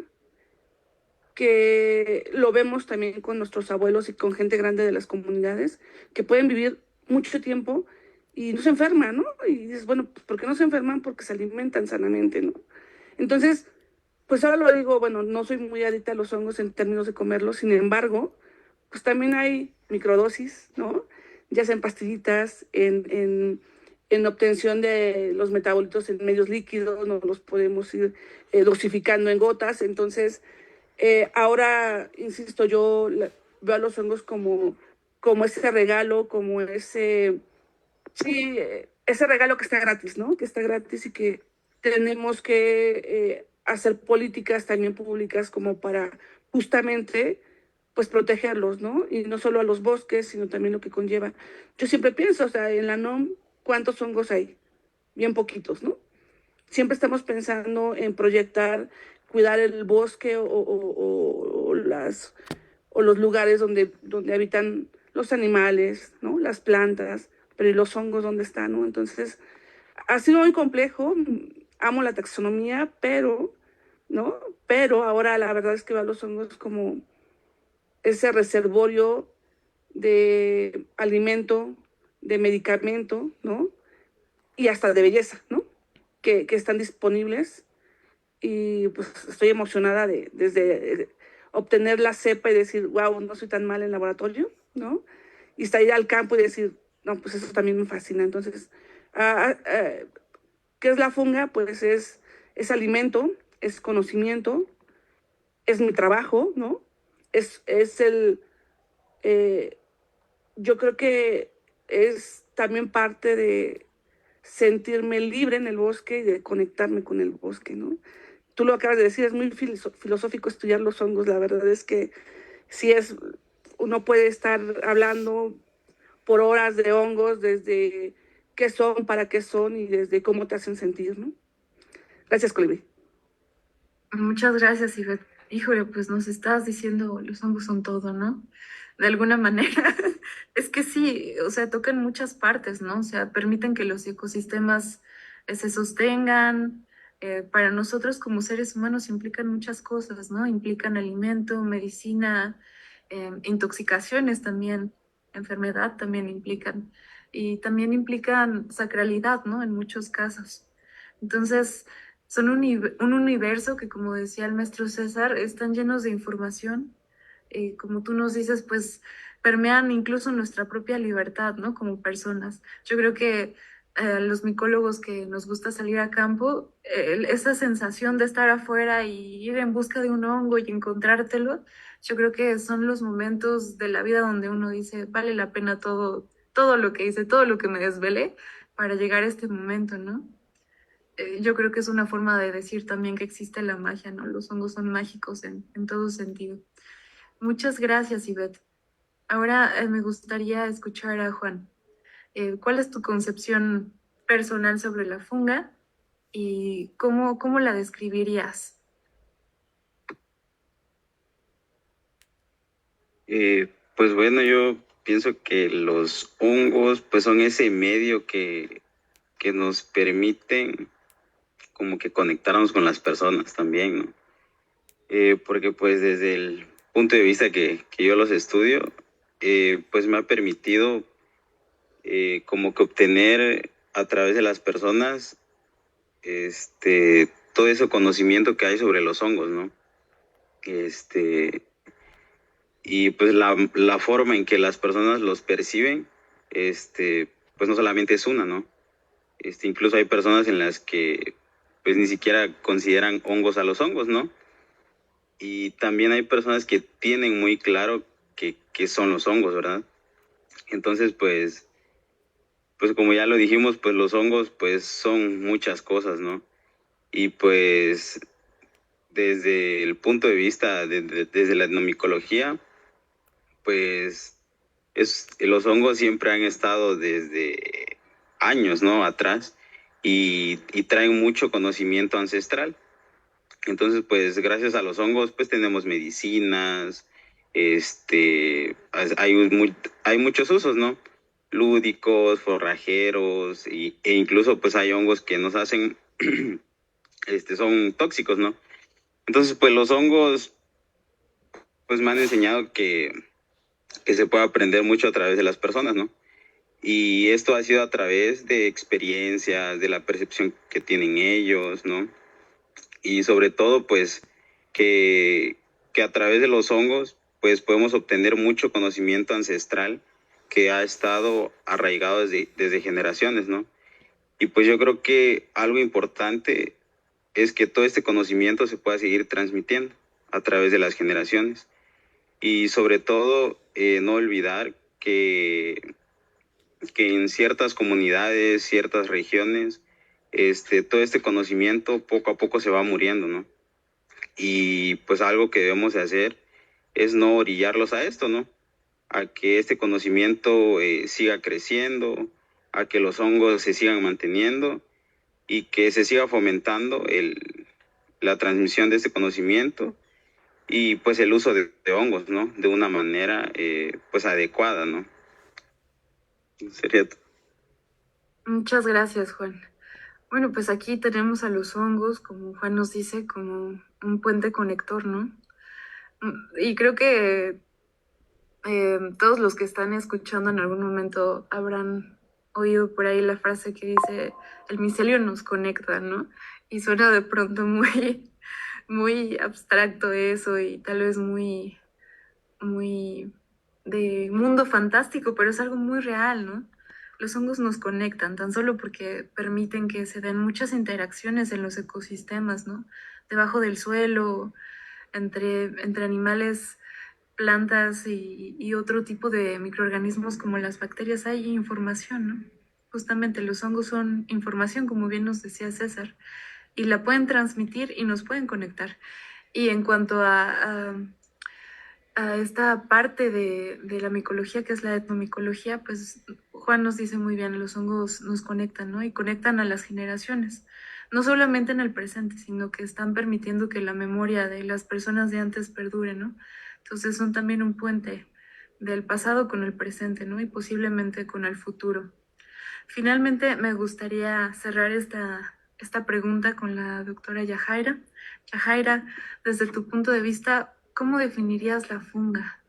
que lo vemos también con nuestros abuelos y con gente grande de las comunidades, que pueden vivir mucho tiempo y no se enferman, ¿no? Y dices, bueno, ¿por qué no se enferman? Porque se alimentan sanamente, ¿no? Entonces, pues ahora lo digo, bueno, no soy muy adicta a los hongos en términos de comerlos, sin embargo, pues también hay microdosis, ¿no? Ya sea en pastillitas, en obtención de los metabolitos en medios líquidos, no los podemos ir dosificando en gotas. Entonces, ahora, insisto, veo a los hongos como ese regalo, como sí, ese regalo que está gratis, ¿no? Que está gratis y que tenemos que hacer políticas también públicas como para justamente pues protegerlos, ¿no? Y no solo a los bosques, sino también lo que conlleva. Yo siempre pienso, o sea, en la NOM, ¿cuántos hongos hay? Bien poquitos, ¿no? Siempre estamos pensando en proyectar, cuidar el bosque o los lugares donde habitan los animales, ¿no? Las plantas, pero ¿y los hongos dónde están, no? Entonces, ha sido muy complejo, amo la taxonomía, pero, ¿no? Pero ahora la verdad es que veo a los hongos como ese reservorio de alimento, de medicamento, ¿no? Y hasta de belleza, ¿no? Que están disponibles y pues estoy emocionada desde obtener la cepa y decir, wow, no soy tan mal en laboratorio, ¿no? Y hasta ir al campo y decir, no, pues eso también me fascina. Entonces, ¿qué es la funga? Pues es alimento, es conocimiento, es mi trabajo, ¿no? Es yo creo que es también parte de sentirme libre en el bosque y de conectarme con el bosque, ¿no? Tú lo acabas de decir, es muy filosófico estudiar los hongos. La verdad es que uno puede estar hablando por horas de hongos, desde qué son, para qué son y desde cómo te hacen sentir, ¿no? Gracias, Colibrí. Muchas gracias, Ivette. Híjole, pues nos estás diciendo, los hongos son todo, ¿no? De alguna manera. Es que sí, o sea, tocan muchas partes, ¿no? O sea, permiten que los ecosistemas se sostengan. Para nosotros como seres humanos implican muchas cosas, ¿no? Implican alimento, medicina, intoxicaciones también, enfermedad también implican. Y también implican sacralidad, ¿no? En muchos casos. Entonces, son un universo que, como decía el maestro César, están llenos de información. Como tú nos dices, pues permean incluso nuestra propia libertad, ¿no? Como personas. Yo creo que los micólogos que nos gusta salir a campo, esa sensación de estar afuera y ir en busca de un hongo y encontrártelo, yo creo que son los momentos de la vida donde uno dice, vale la pena todo, todo lo que hice, todo lo que me desvelé para llegar a este momento, ¿no? Yo creo que es una forma de decir también que existe la magia, ¿no? Los hongos son mágicos en todo sentido. Muchas gracias, Ivette. Ahora me gustaría escuchar a Juan. ¿Cuál es tu concepción personal sobre la funga y cómo la describirías? Pues bueno, yo pienso que los hongos pues son ese medio que nos permiten como que conectarnos con las personas también, ¿no? Porque pues desde el punto de vista que yo los estudio, pues me ha permitido como que obtener a través de las personas todo ese conocimiento que hay sobre los hongos, ¿no? Y pues la forma en que las personas los perciben, pues no solamente es una, ¿no? Incluso hay personas en las que pues ni siquiera consideran hongos a los hongos, ¿no? Y también hay personas que tienen muy claro qué son los hongos, ¿verdad? Entonces, pues como ya lo dijimos, pues los hongos pues son muchas cosas, ¿no? Y pues desde el punto de vista, desde la etnomicología, pues los hongos siempre han estado desde años, ¿no? Atrás y traen mucho conocimiento ancestral. Entonces, pues gracias a los hongos, pues tenemos medicinas, hay muchos usos, ¿no? Lúdicos, forrajeros, e incluso pues hay hongos que nos hacen, son tóxicos, ¿no? Entonces, pues los hongos, pues me han enseñado que se puede aprender mucho a través de las personas, ¿no? Y esto ha sido a través de experiencias, de la percepción que tienen ellos, ¿no? Y sobre todo, pues, que a través de los hongos, pues, podemos obtener mucho conocimiento ancestral que ha estado arraigado desde generaciones, ¿no? Y pues yo creo que algo importante es que todo este conocimiento se pueda seguir transmitiendo a través de las generaciones. Y sobre todo, no olvidar que en ciertas comunidades, ciertas regiones, todo este conocimiento poco a poco se va muriendo, ¿no? Y pues algo que debemos de hacer es no orillarlos a esto, ¿no? A que este conocimiento siga creciendo, a que los hongos se sigan manteniendo y que se siga fomentando la transmisión de este conocimiento y pues el uso de hongos, ¿no? De una manera pues adecuada, ¿no? Sería Muchas gracias, Juan. Bueno, pues aquí tenemos a los hongos, como Juan nos dice, como un puente conector, ¿no? Y creo que todos los que están escuchando en algún momento habrán oído por ahí la frase que dice, el micelio nos conecta, ¿no? Y suena de pronto muy, muy abstracto eso y tal vez muy, muy de mundo fantástico, pero es algo muy real, ¿no? Los hongos nos conectan tan solo porque permiten que se den muchas interacciones en los ecosistemas, ¿no? Debajo del suelo, entre animales, plantas y otro tipo de microorganismos como las bacterias hay información, ¿no? Justamente los hongos son información, como bien nos decía César, y la pueden transmitir y nos pueden conectar. Y en cuanto a esta parte de la micología, que es la etnomicología, pues Juan nos dice muy bien, los hongos nos conectan, ¿no? Y conectan a las generaciones, no solamente en el presente, sino que están permitiendo que la memoria de las personas de antes perdure, ¿no? Entonces son también un puente del pasado con el presente, ¿no? Y posiblemente con el futuro. Finalmente, me gustaría cerrar esta pregunta con la doctora Yajaira. Yajaira, desde tu punto de vista, ¿cómo definirías la funga?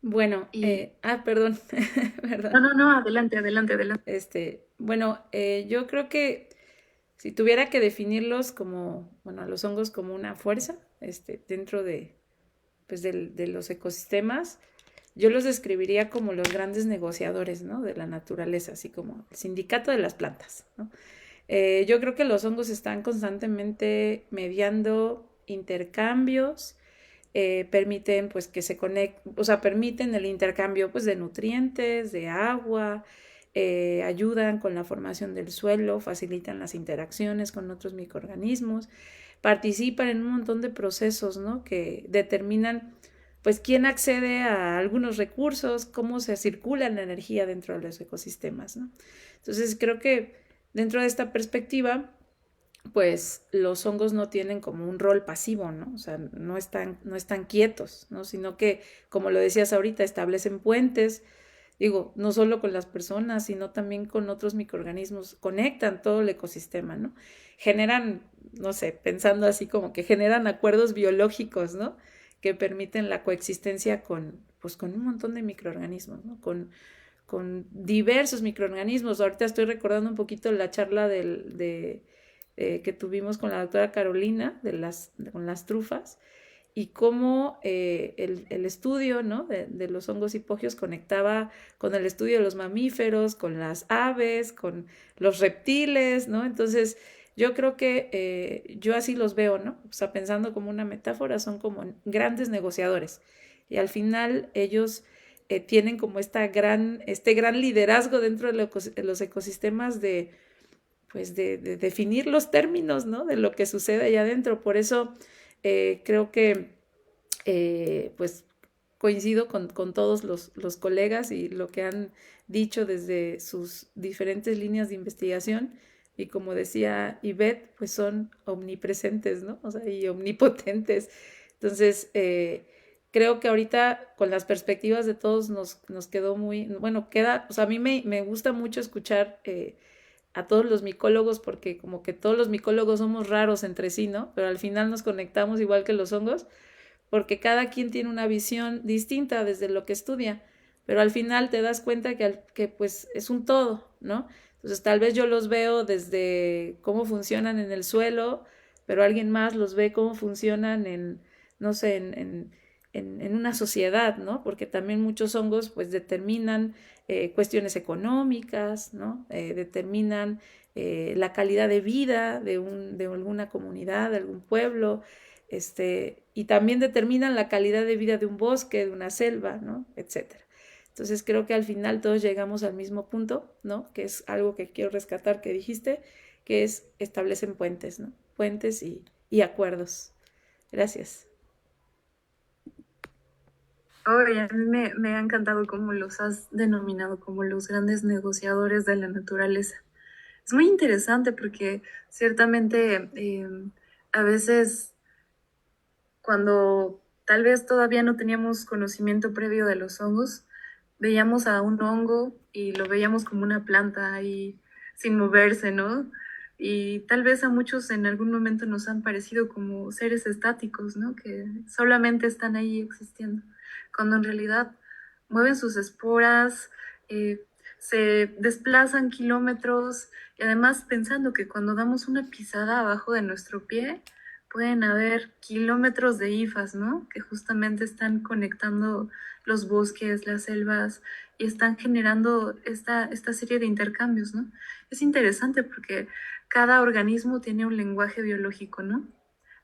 Bueno, perdón, perdón. No, adelante, adelante, adelante. Bueno, yo creo que si tuviera que definirlos como, bueno, a los hongos como una fuerza, dentro pues de los ecosistemas, yo los describiría como los grandes negociadores, ¿no? De la naturaleza, así como el sindicato de las plantas, ¿no? Yo creo que los hongos están constantemente mediando intercambios, permiten pues que se conecten, o sea, permiten el intercambio pues de nutrientes, de agua, ayudan con la formación del suelo, facilitan las interacciones con otros microorganismos, participan en un montón de procesos, ¿no? Que determinan pues quién accede a algunos recursos, cómo se circula la energía dentro de los ecosistemas, ¿no? Entonces creo que dentro de esta perspectiva, pues los hongos no tienen como un rol pasivo, ¿no? O sea, no están quietos, ¿no? Sino que, como lo decías ahorita, establecen puentes, digo, no solo con las personas, sino también con otros microorganismos, conectan todo el ecosistema, ¿no? Generan, no sé, pensando así como que generan acuerdos biológicos, ¿no? Que permiten la coexistencia pues, con un montón de microorganismos, ¿no? Con diversos microorganismos. Ahorita estoy recordando un poquito la charla que tuvimos con la doctora Carolina con las trufas y cómo el estudio, ¿no? de los hongos hipogios conectaba con el estudio de los mamíferos, con las aves, con los reptiles, ¿no? Entonces yo creo que yo así los veo, ¿no? O sea, pensando como una metáfora, son como grandes negociadores y al final ellos tienen como este gran liderazgo dentro de los ecosistemas pues de definir los términos, ¿no? De lo que sucede allá adentro. Por eso creo que pues coincido con todos los colegas y lo que han dicho desde sus diferentes líneas de investigación. Y como decía Ivette, pues son omnipresentes, ¿no? O sea, y omnipotentes. Entonces, creo que ahorita con las perspectivas de todos nos quedó muy, bueno, o sea, a mí me gusta mucho escuchar a todos los micólogos porque como que todos los micólogos somos raros entre sí, ¿no? Pero al final nos conectamos igual que los hongos porque cada quien tiene una visión distinta desde lo que estudia, pero al final te das cuenta que pues es un todo, ¿no? Entonces tal vez yo los veo desde cómo funcionan en el suelo, pero alguien más los ve cómo funcionan no sé, en una sociedad, ¿no? Porque también muchos hongos pues determinan cuestiones económicas, ¿no? Determinan la calidad de vida de alguna comunidad, de algún pueblo, y también determinan la calidad de vida de un bosque, de una selva, ¿no? Etcétera. Entonces creo que al final todos llegamos al mismo punto, ¿no? Que es algo que quiero rescatar que dijiste, que es establecen puentes, ¿no? Puentes y acuerdos. Gracias. Oye, a mí me ha encantado cómo los has denominado como los grandes negociadores de la naturaleza. Es muy interesante porque ciertamente a veces cuando tal vez todavía no teníamos conocimiento previo de los hongos, veíamos a un hongo y lo veíamos como una planta ahí sin moverse, ¿no? Y tal vez a muchos en algún momento nos han parecido como seres estáticos, ¿no? Que solamente están ahí existiendo, cuando en realidad mueven sus esporas, eh, se desplazan kilómetros y además pensando que cuando damos una pisada abajo de nuestro pie, pueden haber kilómetros de hifas, ¿no? Que justamente están conectando los bosques, las selvas y están generando esta serie de intercambios, ¿no? Es interesante porque cada organismo tiene un lenguaje biológico, ¿no?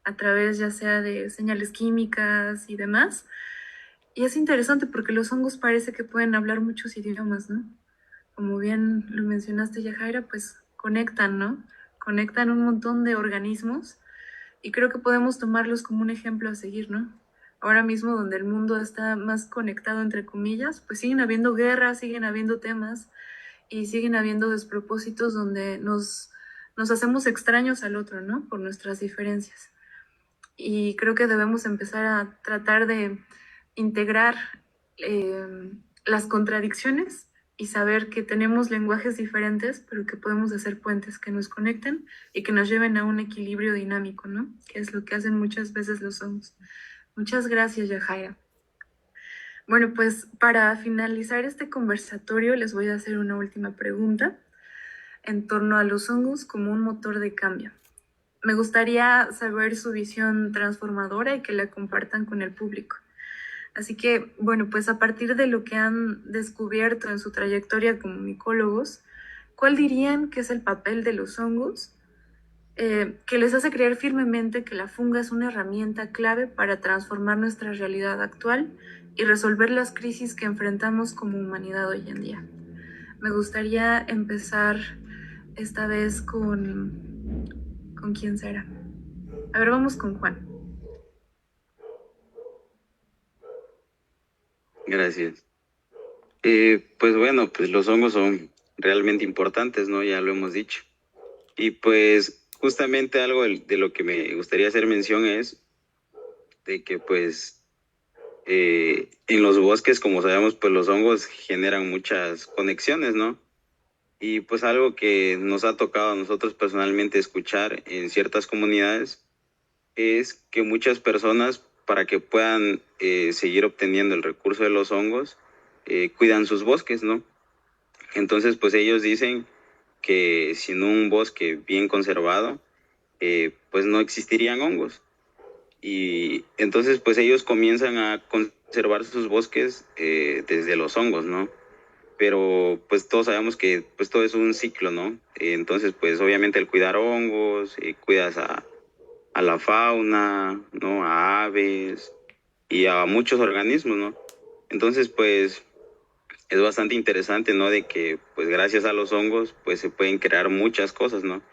A través ya sea de señales químicas y demás. Y es interesante porque los hongos parece que pueden hablar muchos idiomas, ¿no? Como bien lo mencionaste, Yajaira, pues conectan, ¿no? Conectan un montón de organismos y creo que podemos tomarlos como un ejemplo a seguir, ¿no? Ahora mismo donde el mundo está más conectado, entre comillas, pues siguen habiendo guerras, siguen habiendo temas y siguen habiendo despropósitos donde nos hacemos extraños al otro, ¿no? Por nuestras diferencias. Y creo que debemos empezar a tratar de integrar las contradicciones y saber que tenemos lenguajes diferentes, pero que podemos hacer puentes que nos conecten y que nos lleven a un equilibrio dinámico, ¿no? Que es lo que hacen muchas veces los hongos. Muchas gracias, Yajaira. Bueno, pues para finalizar este conversatorio les voy a hacer una última pregunta en torno a los hongos como un motor de cambio. Me gustaría saber su visión transformadora y que la compartan con el público. Así que, bueno, pues a partir de lo que han descubierto en su trayectoria como micólogos, ¿cuál dirían que es el papel de los hongos que les hace creer firmemente que la funga es una herramienta clave para transformar nuestra realidad actual y resolver las crisis que enfrentamos como humanidad hoy en día? Me gustaría empezar esta vez ¿con quién será? A ver, vamos con Juan. Gracias. Pues bueno, pues los hongos son realmente importantes, ¿no? Ya lo hemos dicho. Y pues justamente algo de lo que me gustaría hacer mención es de que pues en los bosques, como sabemos, pues los hongos generan muchas conexiones, ¿no? Y pues algo que nos ha tocado a nosotros personalmente escuchar en ciertas comunidades es que muchas personas, para que puedan seguir obteniendo el recurso de los hongos, cuidan sus bosques, ¿no? Entonces, pues ellos dicen que sin un bosque bien conservado, pues no existirían hongos. Y entonces, pues ellos comienzan a conservar sus bosques desde los hongos, ¿no? Pero pues todos sabemos que pues todo es un ciclo, ¿no? Entonces, pues obviamente el cuidar hongos, cuidas a la fauna, ¿no? A aves y a muchos organismos, ¿no? Entonces, pues es bastante interesante, ¿no? De que, pues gracias a los hongos, pues se pueden crear muchas cosas, ¿no?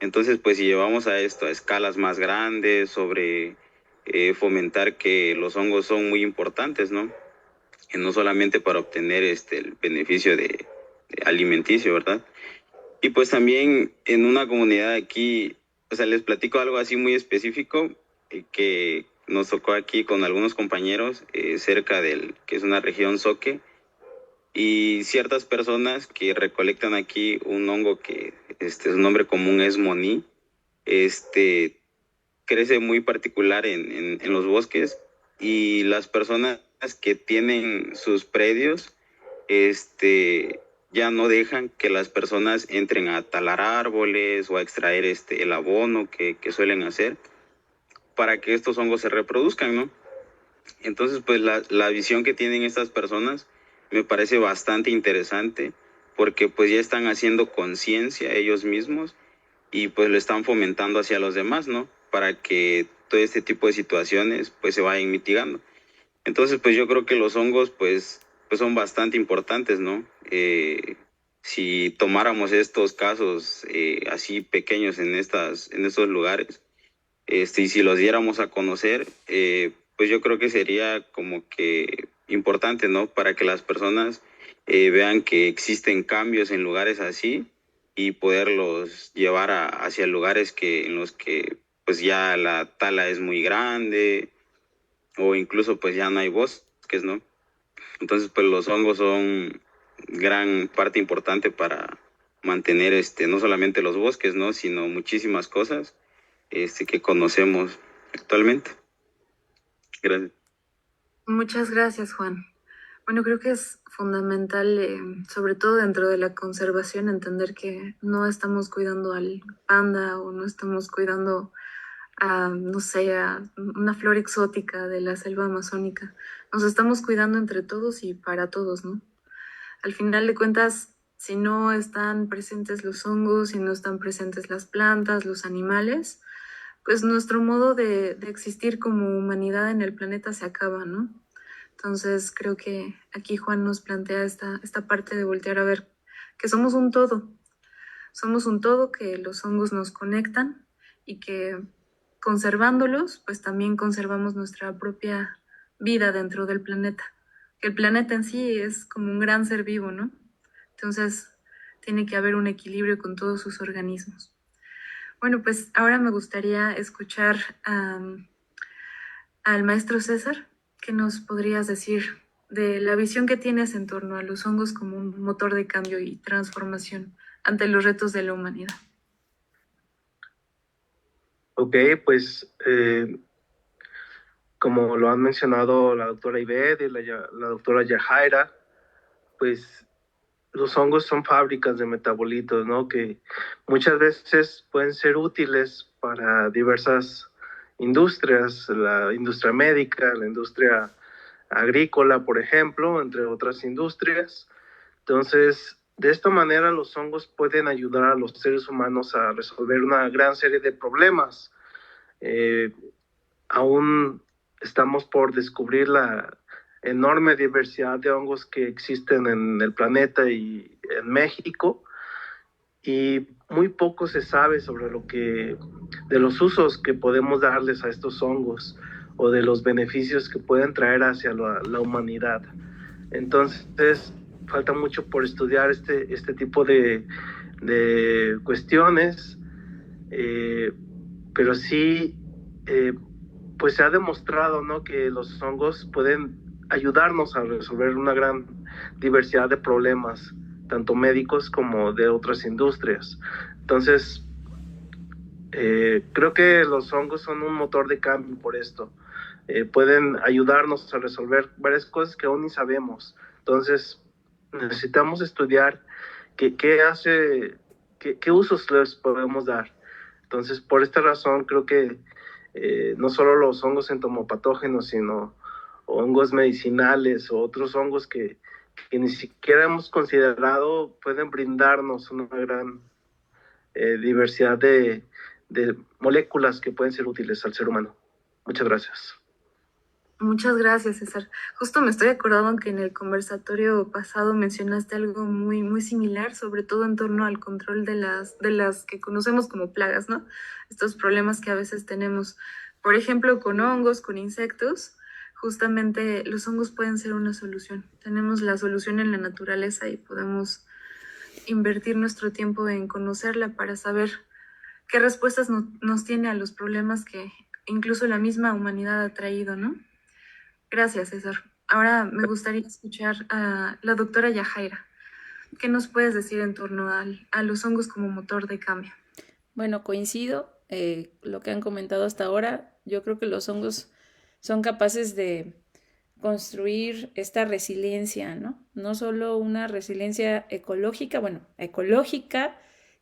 Entonces, pues si llevamos a esto a escalas más grandes, sobre fomentar que los hongos son muy importantes, ¿no? Y no solamente para obtener el beneficio de alimenticio, ¿verdad? Y pues también en una comunidad aquí, o sea, les platico algo así muy específico que nos tocó aquí con algunos compañeros cerca que es una región Soque, y ciertas personas que recolectan aquí un hongo que su nombre común es moní, crece muy particular en los bosques, y las personas que tienen sus predios, ya no dejan que las personas entren a talar árboles o a extraer el abono que suelen hacer para que estos hongos se reproduzcan, ¿no? Entonces, pues la visión que tienen estas personas me parece bastante interesante, porque pues ya están haciendo conciencia ellos mismos y pues lo están fomentando hacia los demás, ¿no? Para que todo este tipo de situaciones pues se vayan mitigando. Entonces, pues yo creo que los hongos pues son bastante importantes, ¿no? Si tomáramos estos casos así pequeños en estos lugares, y si los diéramos a conocer, pues yo creo que sería como que importante, ¿no? Para que las personas vean que existen cambios en lugares así y poderlos llevar hacia lugares en los que pues ya la tala es muy grande o incluso pues ya no hay bosques, ¿no? Entonces pues los hongos son gran parte importante para mantener no solamente los bosques, ¿no? Sino muchísimas cosas que conocemos actualmente. Gracias. Muchas gracias, Juan. Bueno, creo que es fundamental, sobre todo dentro de la conservación, entender que no estamos cuidando al panda o no estamos cuidando a, no sé, a una flor exótica de la selva amazónica. Nos estamos cuidando entre todos y para todos, ¿no? Al final de cuentas, si no están presentes los hongos, si no están presentes las plantas, los animales, pues nuestro modo de existir como humanidad en el planeta se acaba, ¿no? Entonces creo que aquí Juan nos plantea esta parte de voltear a ver que somos un todo, que los hongos nos conectan y que conservándolos, pues también conservamos nuestra propia vida dentro del planeta. Que el planeta en sí es como un gran ser vivo, ¿no? Entonces tiene que haber un equilibrio con todos sus organismos. Bueno, pues ahora me gustaría escuchar al maestro César. ¿Qué nos podrías decir de la visión que tienes en torno a los hongos como un motor de cambio y transformación ante los retos de la humanidad? Ok, pues como lo han mencionado la doctora Ived y la doctora Yajaira, pues los hongos son fábricas de metabolitos, ¿no? Que muchas veces pueden ser útiles para diversas industrias, la industria médica, la industria agrícola, por ejemplo, entre otras industrias. Entonces, de esta manera los hongos pueden ayudar a los seres humanos a resolver una gran serie de problemas. Aún estamos por descubrir la enorme diversidad de hongos que existen en el planeta y en México, y muy poco se sabe sobre de los usos que podemos darles a estos hongos o de los beneficios que pueden traer hacia la humanidad. Entonces, falta mucho por estudiar este tipo de cuestiones, pero sí, pues se ha demostrado, ¿no?, que los hongos pueden ayudarnos a resolver una gran diversidad de problemas, tanto médicos como de otras industrias. Entonces, creo que los hongos son un motor de cambio por esto. Pueden ayudarnos a resolver varias cosas que aún ni sabemos. Entonces, necesitamos estudiar qué usos les podemos dar. Entonces, por esta razón, creo que no solo los hongos entomopatógenos, sino hongos medicinales o otros hongos que ni siquiera hemos considerado pueden brindarnos una gran diversidad de moléculas que pueden ser útiles al ser humano. Muchas gracias. Muchas gracias, César. Justo me estoy acordando que en el conversatorio pasado mencionaste algo muy, muy similar, sobre todo en torno al control de las que conocemos como plagas, ¿no? Estos problemas que a veces tenemos, por ejemplo, con hongos, con insectos. Justamente los hongos pueden ser una solución. Tenemos la solución en la naturaleza y podemos invertir nuestro tiempo en conocerla para saber qué respuestas nos tiene a los problemas que incluso la misma humanidad ha traído, ¿no? Gracias, César. Ahora me gustaría escuchar a la doctora Yajaira. ¿Qué nos puedes decir en torno a los hongos como motor de cambio? Bueno, coincido lo que han comentado hasta ahora. Yo creo que los hongos son capaces de construir esta resiliencia, ¿no? No solo una resiliencia ecológica,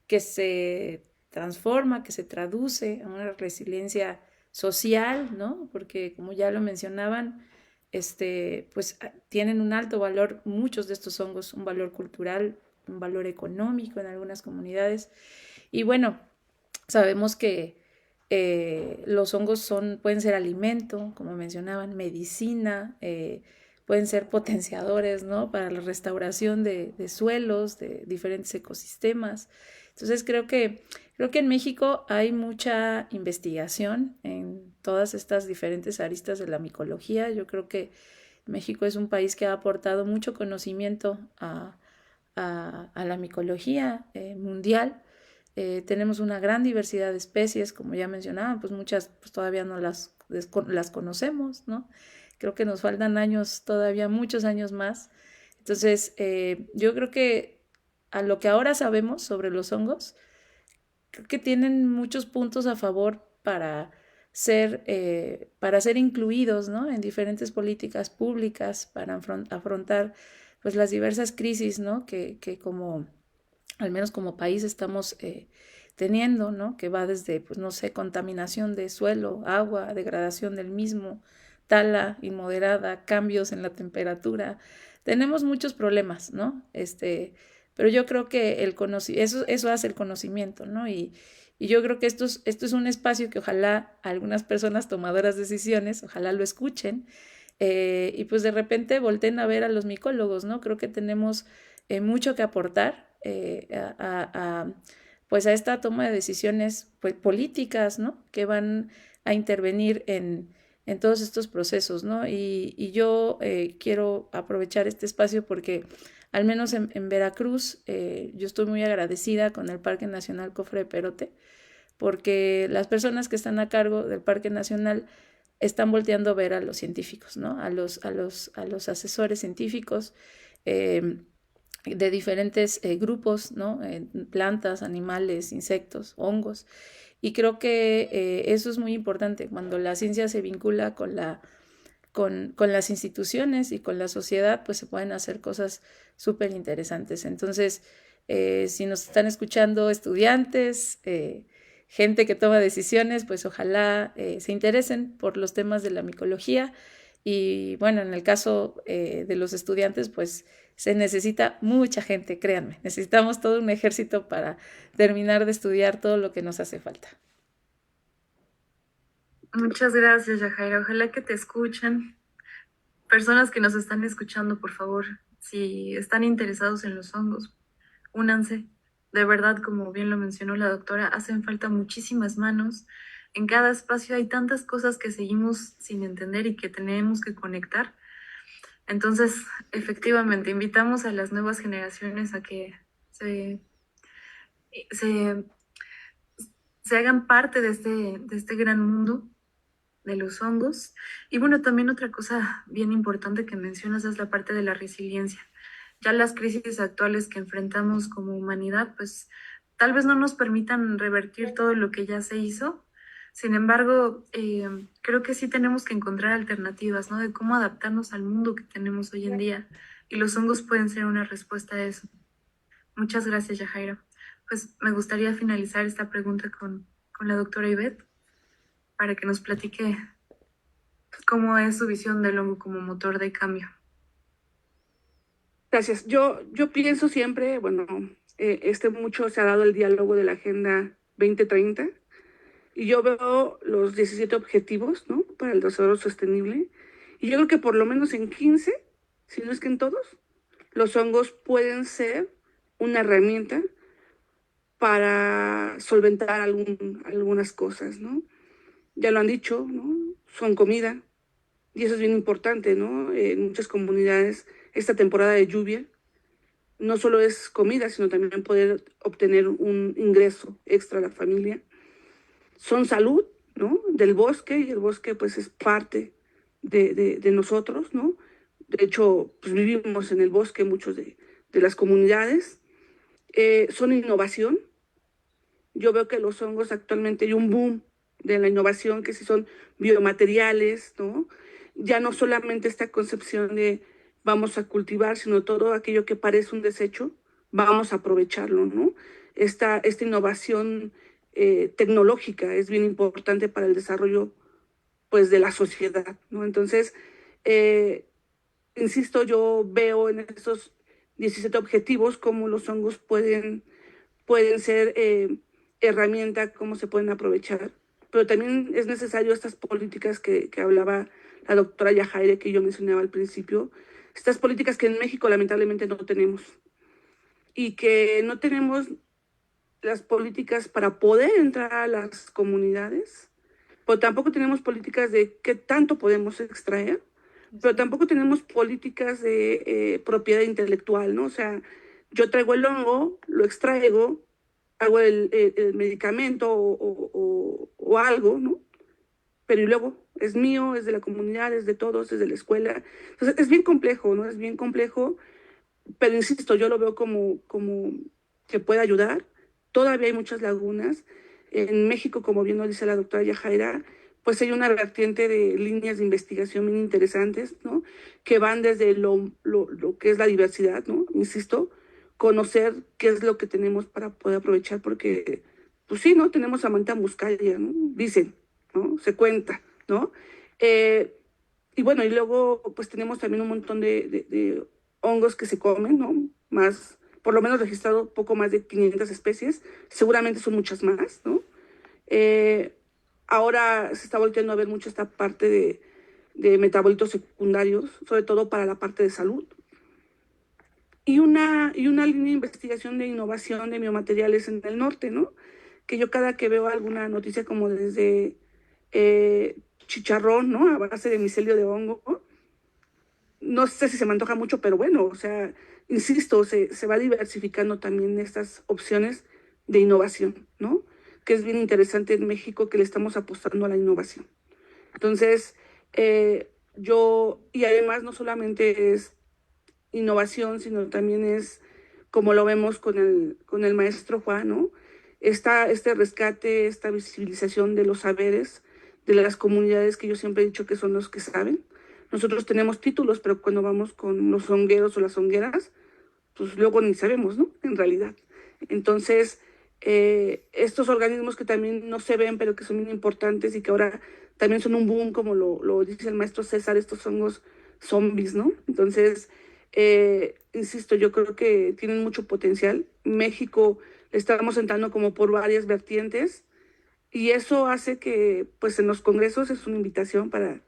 que se transforma, que se traduce a una resiliencia social, ¿no? Porque como ya lo mencionaban, pues tienen un alto valor, muchos de estos hongos, un valor cultural, un valor económico en algunas comunidades. Y bueno, sabemos que los hongos pueden ser alimento, como mencionaban, medicina, pueden ser potenciadores, ¿no?, para la restauración de suelos, de diferentes ecosistemas. Entonces creo que en México hay mucha investigación en todas estas diferentes aristas de la micología. Yo creo que México es un país que ha aportado mucho conocimiento a la micología mundial. Tenemos una gran diversidad de especies, como ya mencionaba, pues muchas pues todavía no las conocemos, ¿no? Creo que nos faltan años, todavía muchos años más. Entonces, yo creo que a lo que ahora sabemos sobre los hongos, creo que tienen muchos puntos a favor para ser incluidos, ¿no? En diferentes políticas públicas, para afrontar pues las diversas crisis, ¿no? Que como, al menos como país estamos teniendo, ¿no? Que va desde, pues no sé, contaminación de suelo, agua, degradación del mismo, tala inmoderada, cambios en la temperatura. Tenemos muchos problemas, ¿no? Pero yo creo que eso hace el conocimiento, ¿no? Y yo creo que esto es un espacio que ojalá algunas personas tomadoras de decisiones, ojalá lo escuchen, y pues de repente volteen a ver a los micólogos, ¿no? Creo que tenemos mucho que aportar pues a esta toma de decisiones pues, políticas, ¿no? Que van a intervenir en todos estos procesos, ¿no? Y yo quiero aprovechar este espacio porque al menos en Veracruz yo estoy muy agradecida con el Parque Nacional Cofre de Perote porque las personas que están a cargo del Parque Nacional están volteando a ver a los científicos, ¿no? A los asesores científicos de diferentes grupos, ¿no? Plantas, animales, insectos, hongos. Y creo que eso es muy importante cuando la ciencia se vincula con las instituciones y con la sociedad, pues se pueden hacer cosas súper interesantes. Entonces, si nos están escuchando estudiantes, gente que toma decisiones, pues ojalá se interesen por los temas de la micología. Y bueno, en el caso de los estudiantes, pues se necesita mucha gente, créanme. Necesitamos todo un ejército para terminar de estudiar todo lo que nos hace falta. Muchas gracias, Yajaira. Ojalá que te escuchen. Personas que nos están escuchando, por favor, si están interesados en los hongos, únanse. De verdad, como bien lo mencionó la doctora, hacen falta muchísimas manos. En cada espacio hay tantas cosas que seguimos sin entender y que tenemos que conectar. Entonces, efectivamente, invitamos a las nuevas generaciones a que se hagan parte de este gran mundo de los hongos. Y bueno, también otra cosa bien importante que mencionas es la parte de la resiliencia. Ya las crisis actuales que enfrentamos como humanidad, pues tal vez no nos permitan revertir todo lo que ya se hizo. Sin embargo, creo que sí tenemos que encontrar alternativas, ¿no? De cómo adaptarnos al mundo que tenemos hoy en día. Y los hongos pueden ser una respuesta a eso. Muchas gracias, Yajaira. Pues me gustaría finalizar esta pregunta con la doctora Ivette para que nos platique cómo es su visión del hongo como motor de cambio. Gracias. Yo pienso siempre, bueno, mucho se ha dado el diálogo de la Agenda 2030 y yo veo los 17 objetivos, ¿no? Para el desarrollo sostenible y yo creo que por lo menos en 15, si no es que en todos, los hongos pueden ser una herramienta para solventar algunas cosas, ¿no? Ya lo han dicho, ¿no? Son comida y eso es bien importante, ¿no? En muchas comunidades esta temporada de lluvia no solo es comida, sino también poder obtener un ingreso extra a la familia. Son salud, ¿no? Del bosque, y el bosque pues es parte de nosotros, ¿no? De hecho, pues vivimos en el bosque muchos de las comunidades. Son innovación. Yo veo que los hongos actualmente hay un boom de la innovación, que si son biomateriales, ¿no? Ya no solamente esta concepción de vamos a cultivar, sino todo aquello que parece un desecho, vamos a aprovecharlo, ¿no? Esta innovación tecnológica es bien importante para el desarrollo, pues, de la sociedad, ¿no? Entonces, insisto, yo veo en estos 17 objetivos cómo los hongos pueden ser herramienta, cómo se pueden aprovechar, pero también es necesario estas políticas que hablaba la doctora Yajaira, que yo mencionaba al principio, estas políticas que en México lamentablemente no tenemos y que no tenemos las políticas para poder entrar a las comunidades, pero tampoco tenemos políticas de qué tanto podemos extraer pero tampoco tenemos políticas de propiedad intelectual, ¿no? O sea, yo traigo el hongo, lo extraigo, hago el medicamento o algo, ¿no? Pero y luego es mío, es de la comunidad, es de todos, es de la escuela. Entonces es bien complejo, ¿no? Es bien complejo, pero insisto, yo lo veo como que puede ayudar. Todavía hay muchas lagunas. En México, como bien lo dice la doctora Yajaira, pues hay una vertiente de líneas de investigación bien interesantes, ¿no? Que van desde lo que es la diversidad, ¿no? Insisto, conocer qué es lo que tenemos para poder aprovechar, porque, pues sí, ¿no? Tenemos a Manta muscaria, ¿no? Dicen, ¿no? Se cuenta, ¿no? Eh, y bueno, y luego, pues tenemos también un montón de hongos que se comen, ¿no? Más, por lo menos registrado poco más de 500 especies, seguramente son muchas más, ¿no? Eh, Ahora se está volteando a ver mucho esta parte de metabolitos secundarios, sobre todo para la parte de salud. Y una línea de investigación de innovación de biomateriales en el norte, ¿no? Que yo cada que veo alguna noticia como desde chicharrón, ¿no? A base de micelio de hongo, no sé si se me antoja mucho, pero bueno, o sea, insisto, se va diversificando también estas opciones de innovación, ¿no? Que es bien interesante en México que le estamos apostando a la innovación. Entonces, y además no solamente es innovación, sino también es, como lo vemos con el maestro Juan, ¿no? Este rescate, esta visibilización de los saberes de las comunidades que yo siempre he dicho que son los que saben. Nosotros tenemos títulos, pero cuando vamos con los hongueros o las hongueras, pues luego ni sabemos, ¿no? En realidad. Entonces, estos organismos que también no se ven, pero que son muy importantes y que ahora también son un boom, como lo dice el maestro César, estos hongos zombies, ¿no? Entonces, insisto, yo creo que tienen mucho potencial. México le estamos entrando como por varias vertientes y eso hace que, pues en los congresos es una invitación para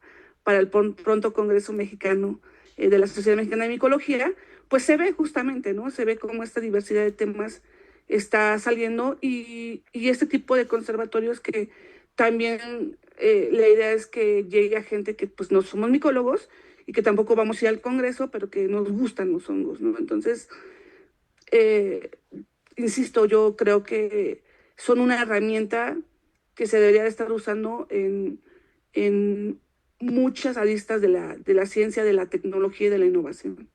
el pronto Congreso Mexicano de la Sociedad Mexicana de Micología, pues se ve justamente, ¿no? Se ve cómo esta diversidad de temas está saliendo y este tipo de conservatorios que también la idea es que llegue a gente que pues no somos micólogos y que tampoco vamos a ir al Congreso, pero que nos gustan los hongos, ¿no? Entonces, eh, insisto, yo creo que son una herramienta que se debería de estar usando en muchas aristas de la ciencia, de la tecnología y de la innovación.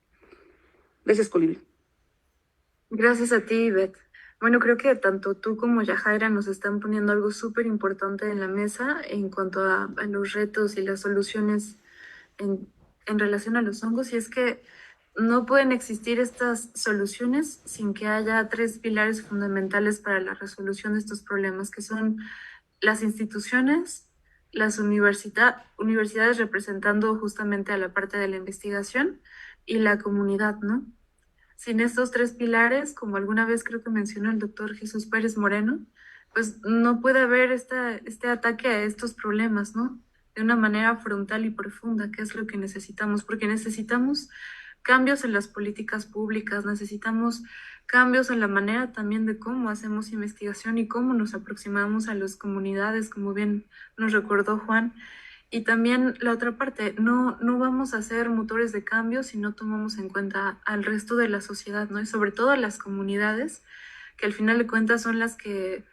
Gracias, Colibri. Gracias a ti, Beth. Bueno, creo que tanto tú como Yajaira nos están poniendo algo súper importante en la mesa en cuanto a los retos y las soluciones en relación a los hongos, y es que no pueden existir estas soluciones sin que haya tres pilares fundamentales para la resolución de estos problemas, que son las instituciones, las universidades representando justamente a la parte de la investigación y la comunidad, ¿no? Sin estos tres pilares, como alguna vez creo que mencionó el doctor Jesús Pérez Moreno, pues no puede haber este ataque a estos problemas, ¿no? De una manera frontal y profunda, que es lo que necesitamos, porque necesitamos cambios en las políticas públicas, necesitamos cambios en la manera también de cómo hacemos investigación y cómo nos aproximamos a las comunidades, como bien nos recordó Juan. Y también la otra parte, no vamos a ser motores de cambio si no tomamos en cuenta al resto de la sociedad, ¿no? Y sobre todo a las comunidades, que al final de cuentas son las que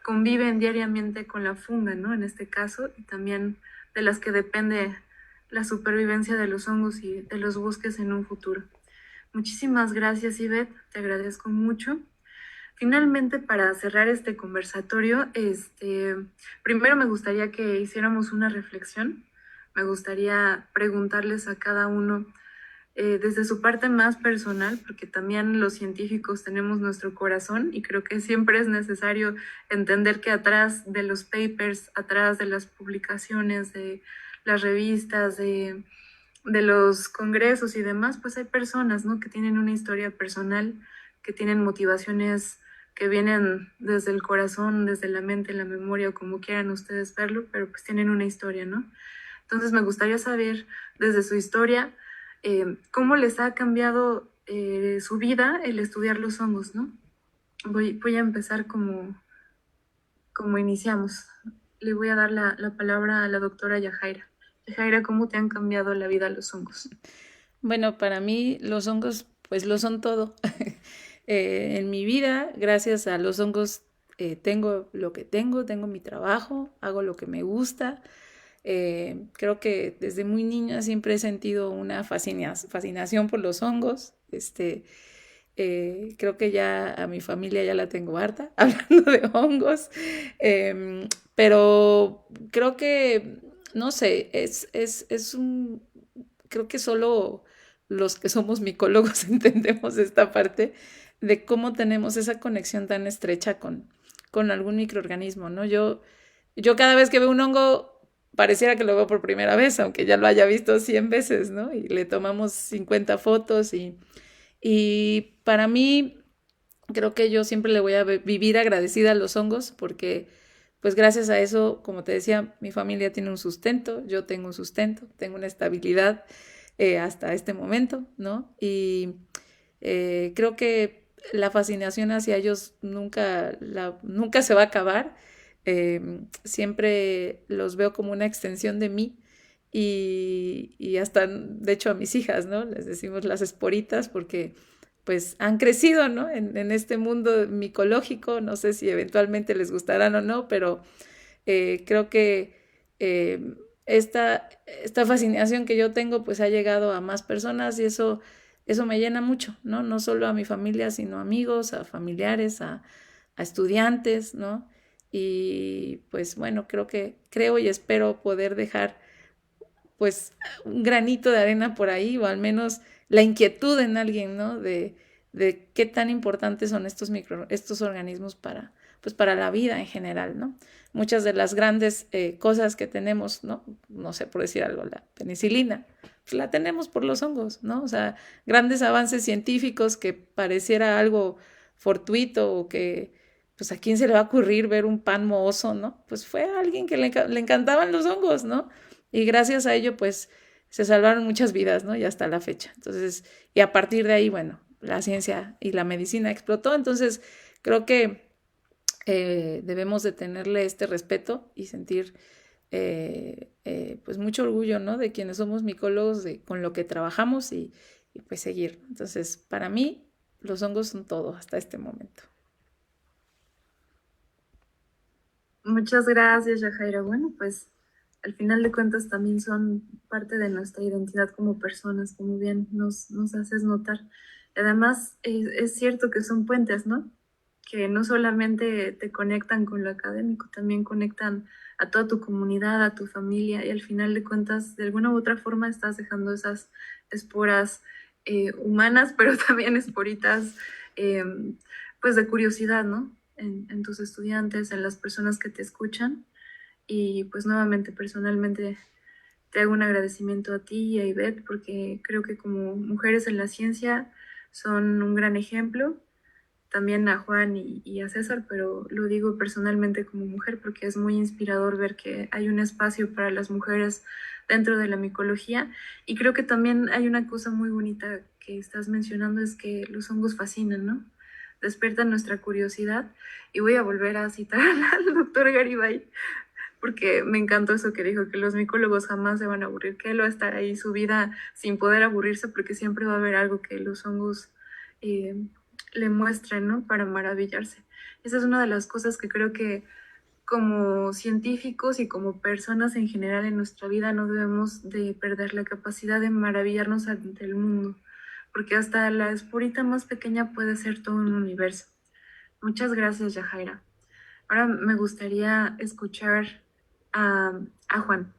conviven diariamente con la funga, ¿no? En este caso, y también de las que depende la supervivencia de los hongos y de los bosques en un futuro. Muchísimas gracias, Ivette, te agradezco mucho. Finalmente, para cerrar este conversatorio, primero me gustaría que hiciéramos una reflexión. Me gustaría preguntarles a cada uno desde su parte más personal, porque también los científicos tenemos nuestro corazón y creo que siempre es necesario entender que atrás de los papers, atrás de las publicaciones, de las revistas, de los congresos y demás, pues hay personas, ¿no? Que tienen una historia personal, que tienen motivaciones que vienen desde el corazón, desde la mente, la memoria, o como quieran ustedes verlo, pero pues tienen una historia, ¿no? Entonces me gustaría saber desde su historia cómo les ha cambiado su vida el estudiar los hongos, ¿no? Voy a empezar como iniciamos. Le voy a dar la palabra a la doctora Yajaira. Jaira, ¿cómo te han cambiado la vida los hongos? Bueno, para mí los hongos pues lo son todo. En mi vida, gracias a los hongos, tengo lo que tengo mi trabajo, hago lo que me gusta. Creo que desde muy niña siempre he sentido una fascinación por los hongos. Creo que ya a mi familia ya la tengo harta hablando de hongos. Pero creo que, no sé, creo que solo los que somos micólogos entendemos esta parte de cómo tenemos esa conexión tan estrecha con algún microorganismo, ¿no? Yo cada vez que veo un hongo pareciera que lo veo por primera vez, aunque ya lo haya visto 100 veces, ¿no? Y le tomamos 50 fotos y para mí creo que yo siempre le voy a vivir agradecida a los hongos porque pues gracias a eso, como te decía, mi familia tiene un sustento, yo tengo un sustento, tengo una estabilidad hasta este momento, ¿no? Y creo que la fascinación hacia ellos nunca se va a acabar. Siempre los veo como una extensión de mí y hasta, de hecho, a mis hijas, ¿no? Les decimos las esporitas porque pues han crecido, ¿no? En este mundo micológico, no sé si eventualmente les gustarán o no, pero creo que esta fascinación que yo tengo pues ha llegado a más personas y eso me llena mucho, ¿no? No solo a mi familia, sino a amigos, a familiares, a estudiantes, ¿no? Y pues bueno, creo y espero poder dejar pues un granito de arena por ahí o al menos la inquietud en alguien, ¿no? De qué tan importantes son estos organismos pues para la vida en general, ¿no? Muchas de las grandes cosas que tenemos, ¿no? No sé por decir algo, la penicilina, pues la tenemos por los hongos, ¿no? O sea, grandes avances científicos que pareciera algo fortuito o que, pues a quién se le va a ocurrir ver un pan mohoso, ¿no? Pues fue a alguien que le encantaban los hongos, ¿no? Y gracias a ello, pues, se salvaron muchas vidas, ¿no? Y hasta la fecha. Entonces, y a partir de ahí, bueno, la ciencia y la medicina explotó. Entonces, creo que debemos de tenerle este respeto y sentir, pues, mucho orgullo, ¿no? De quienes somos micólogos, con lo que trabajamos y pues seguir. Entonces, para mí, los hongos son todo hasta este momento. Muchas gracias, Yajaira. Bueno, pues al final de cuentas también son parte de nuestra identidad como personas, como bien nos haces notar. Además, es cierto que son puentes, ¿no? Que no solamente te conectan con lo académico, también conectan a toda tu comunidad, a tu familia, y al final de cuentas, de alguna u otra forma, estás dejando esas esporas humanas, pero también esporitas, pues de curiosidad, ¿no? En tus estudiantes, en las personas que te escuchan. Y pues nuevamente, personalmente, te hago un agradecimiento a ti y a Ivette porque creo que como mujeres en la ciencia son un gran ejemplo. También a Juan y a César, pero lo digo personalmente como mujer porque es muy inspirador ver que hay un espacio para las mujeres dentro de la micología. Y creo que también hay una cosa muy bonita que estás mencionando, es que los hongos fascinan, ¿no? Despiertan nuestra curiosidad. Y voy a volver a citar al doctor Garibay, porque me encantó eso que dijo, que los micólogos jamás se van a aburrir, que él va a estar ahí su vida sin poder aburrirse, porque siempre va a haber algo que los hongos le muestren, ¿no? Para maravillarse. Esa es una de las cosas que creo que como científicos y como personas en general en nuestra vida no debemos de perder la capacidad de maravillarnos ante el mundo, porque hasta la esporita más pequeña puede ser todo un universo. Muchas gracias, Yajaira. Ahora me gustaría escuchar a Juan.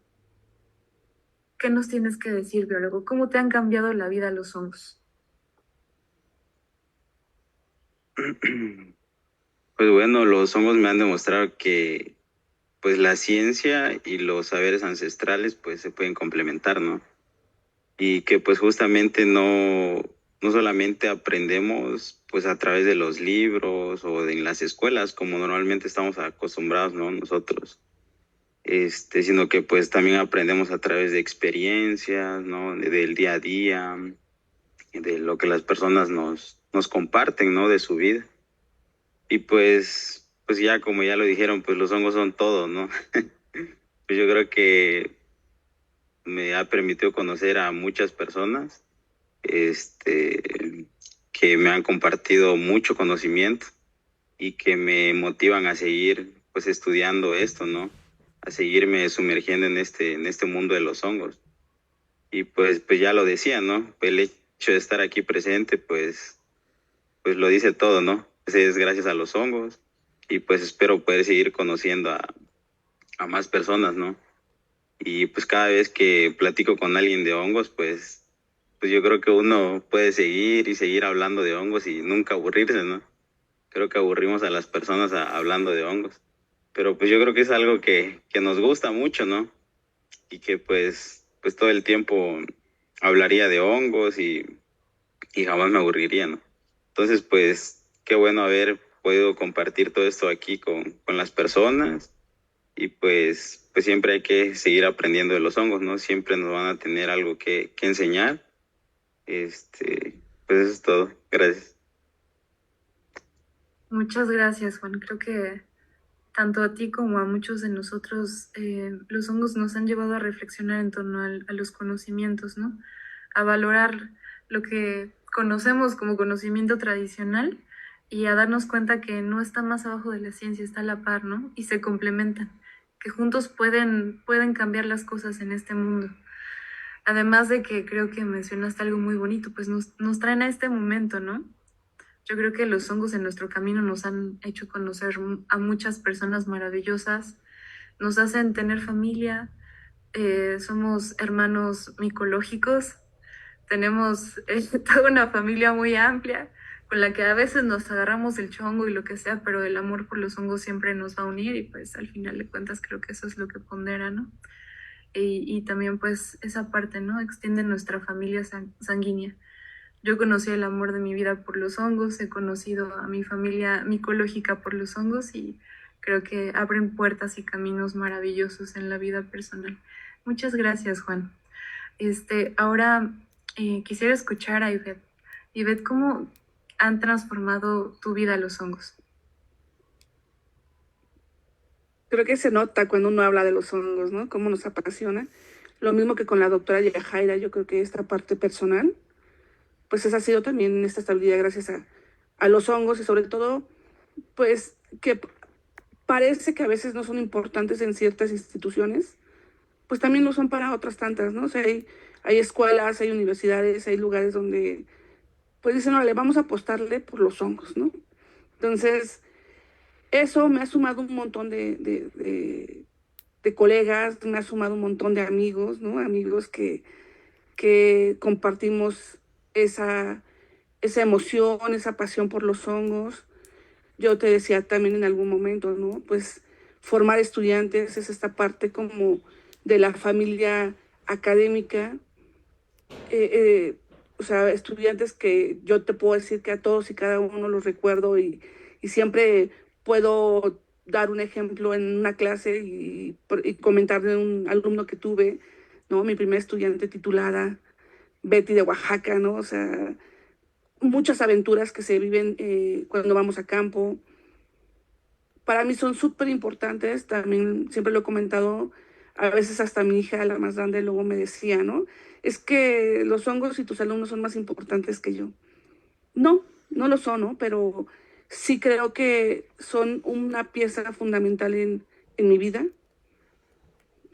¿Qué nos tienes que decir, biólogo? ¿Cómo te han cambiado la vida los hongos? Pues bueno, los hongos me han demostrado que pues la ciencia y los saberes ancestrales pues se pueden complementar, ¿no? Y que pues justamente no solamente aprendemos pues a través de los libros o en las escuelas como normalmente estamos acostumbrados, ¿no? Nosotros, sino que pues también aprendemos a través de experiencias, ¿no? Del día a día, de lo que las personas nos comparten, ¿no? De su vida. Y pues ya como ya lo dijeron, pues los hongos son todo, ¿no? Pues yo creo que me ha permitido conocer a muchas personas, que me han compartido mucho conocimiento y que me motivan a seguir pues estudiando esto, ¿no? A seguirme sumergiendo en este mundo de los hongos. Y pues ya lo decía, ¿no? El hecho de estar aquí presente, pues lo dice todo, ¿no? Pues es gracias a los hongos y pues espero poder seguir conociendo a más personas, ¿no? Y pues cada vez que platico con alguien de hongos, pues yo creo que uno puede seguir y seguir hablando de hongos y nunca aburrirse, ¿no? Creo que aburrimos a las personas hablando de hongos. Pero pues yo creo que es algo que nos gusta mucho, ¿no? Y que pues todo el tiempo hablaría de hongos y jamás me aburriría, ¿no? Entonces, pues qué bueno haber podido compartir todo esto aquí con las personas y pues siempre hay que seguir aprendiendo de los hongos, ¿no? Siempre nos van a tener algo que enseñar. Pues eso es todo. Gracias. Muchas gracias, Juan. Creo que tanto a ti como a muchos de nosotros, los hongos nos han llevado a reflexionar en torno a los conocimientos, ¿no? A valorar lo que conocemos como conocimiento tradicional y a darnos cuenta que no está más abajo de la ciencia, está a la par, ¿no? Y se complementan, que juntos pueden cambiar las cosas en este mundo. Además de que creo que mencionaste algo muy bonito, pues nos traen a este momento, ¿no? Yo creo que los hongos en nuestro camino nos han hecho conocer a muchas personas maravillosas, nos hacen tener familia, somos hermanos micológicos, tenemos toda una familia muy amplia con la que a veces nos agarramos el chongo y lo que sea, pero el amor por los hongos siempre nos va a unir y pues al final de cuentas creo que eso es lo que pondera, ¿no? Y también pues esa parte, ¿no? Extiende nuestra familia sanguínea. Yo conocí el amor de mi vida por los hongos, he conocido a mi familia micológica por los hongos y creo que abren puertas y caminos maravillosos en la vida personal. Muchas gracias, Juan. Ahora quisiera escuchar a Ivette. Ivette, ¿cómo han transformado tu vida los hongos? Creo que se nota cuando uno habla de los hongos, ¿no? Cómo nos apasiona. Lo mismo que con la doctora Yajaira, yo creo que esta parte personal, pues esa ha sido también esta estabilidad gracias a los hongos y sobre todo, pues que parece que a veces no son importantes en ciertas instituciones, pues también lo son para otras tantas, ¿no? O sea, hay escuelas, hay universidades, hay lugares donde, pues dicen, órale, vamos a apostarle por los hongos, ¿no? Entonces, eso me ha sumado un montón de colegas, me ha sumado un montón de amigos, ¿no? Amigos que compartimos esa emoción, esa pasión por los hongos. Yo te decía también en algún momento, ¿no? Pues formar estudiantes es esta parte como de la familia académica. O sea, estudiantes que yo te puedo decir que a todos y cada uno los recuerdo y siempre puedo dar un ejemplo en una clase y comentar de un alumno que tuve, ¿no? Mi primera estudiante titulada, Betty de Oaxaca, ¿no? O sea, muchas aventuras que se viven cuando vamos a campo. Para mí son súper importantes, también siempre lo he comentado, a veces hasta mi hija, la más grande, luego me decía, ¿no? Es que los hongos y tus alumnos son más importantes que yo. No, no lo son, ¿no? Pero sí creo que son una pieza fundamental en mi vida.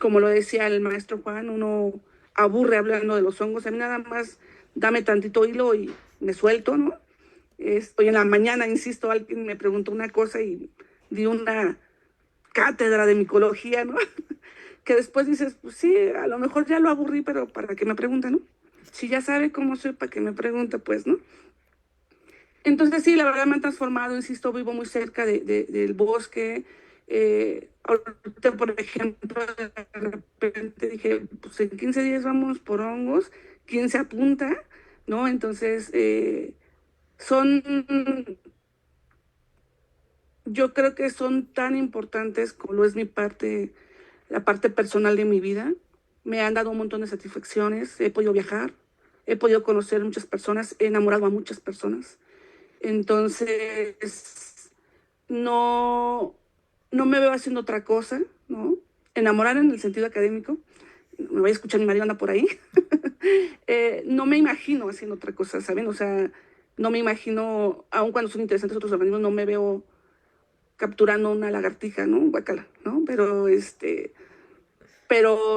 Como lo decía el maestro Juan, uno aburre hablando de los hongos. A mí nada más dame tantito hilo y me suelto, ¿no? Hoy en la mañana, insisto, alguien me preguntó una cosa y di una cátedra de micología, ¿no? Que después dices, pues sí, a lo mejor ya lo aburrí, pero ¿para qué me pregunta, no? Si ya sabe cómo soy, ¿para qué me pregunta, pues, no? Entonces sí, la verdad me han transformado, insisto, vivo muy cerca del bosque. Ahorita, por ejemplo, de repente dije, pues en 15 días vamos por hongos, ¿quién se apunta? ¿No? Entonces, yo creo que son tan importantes como lo es la parte personal de mi vida. Me han dado un montón de satisfacciones, he podido viajar, he podido conocer muchas personas, he enamorado a muchas personas. Entonces, no me veo haciendo otra cosa, ¿no? Enamorar en el sentido académico, me voy a escuchar, mi marido anda por ahí, no me imagino haciendo otra cosa, ¿saben? O sea, no me imagino, aun cuando son interesantes otros organismos, no me veo capturando una lagartija, ¿no? Guacala, ¿no? Pero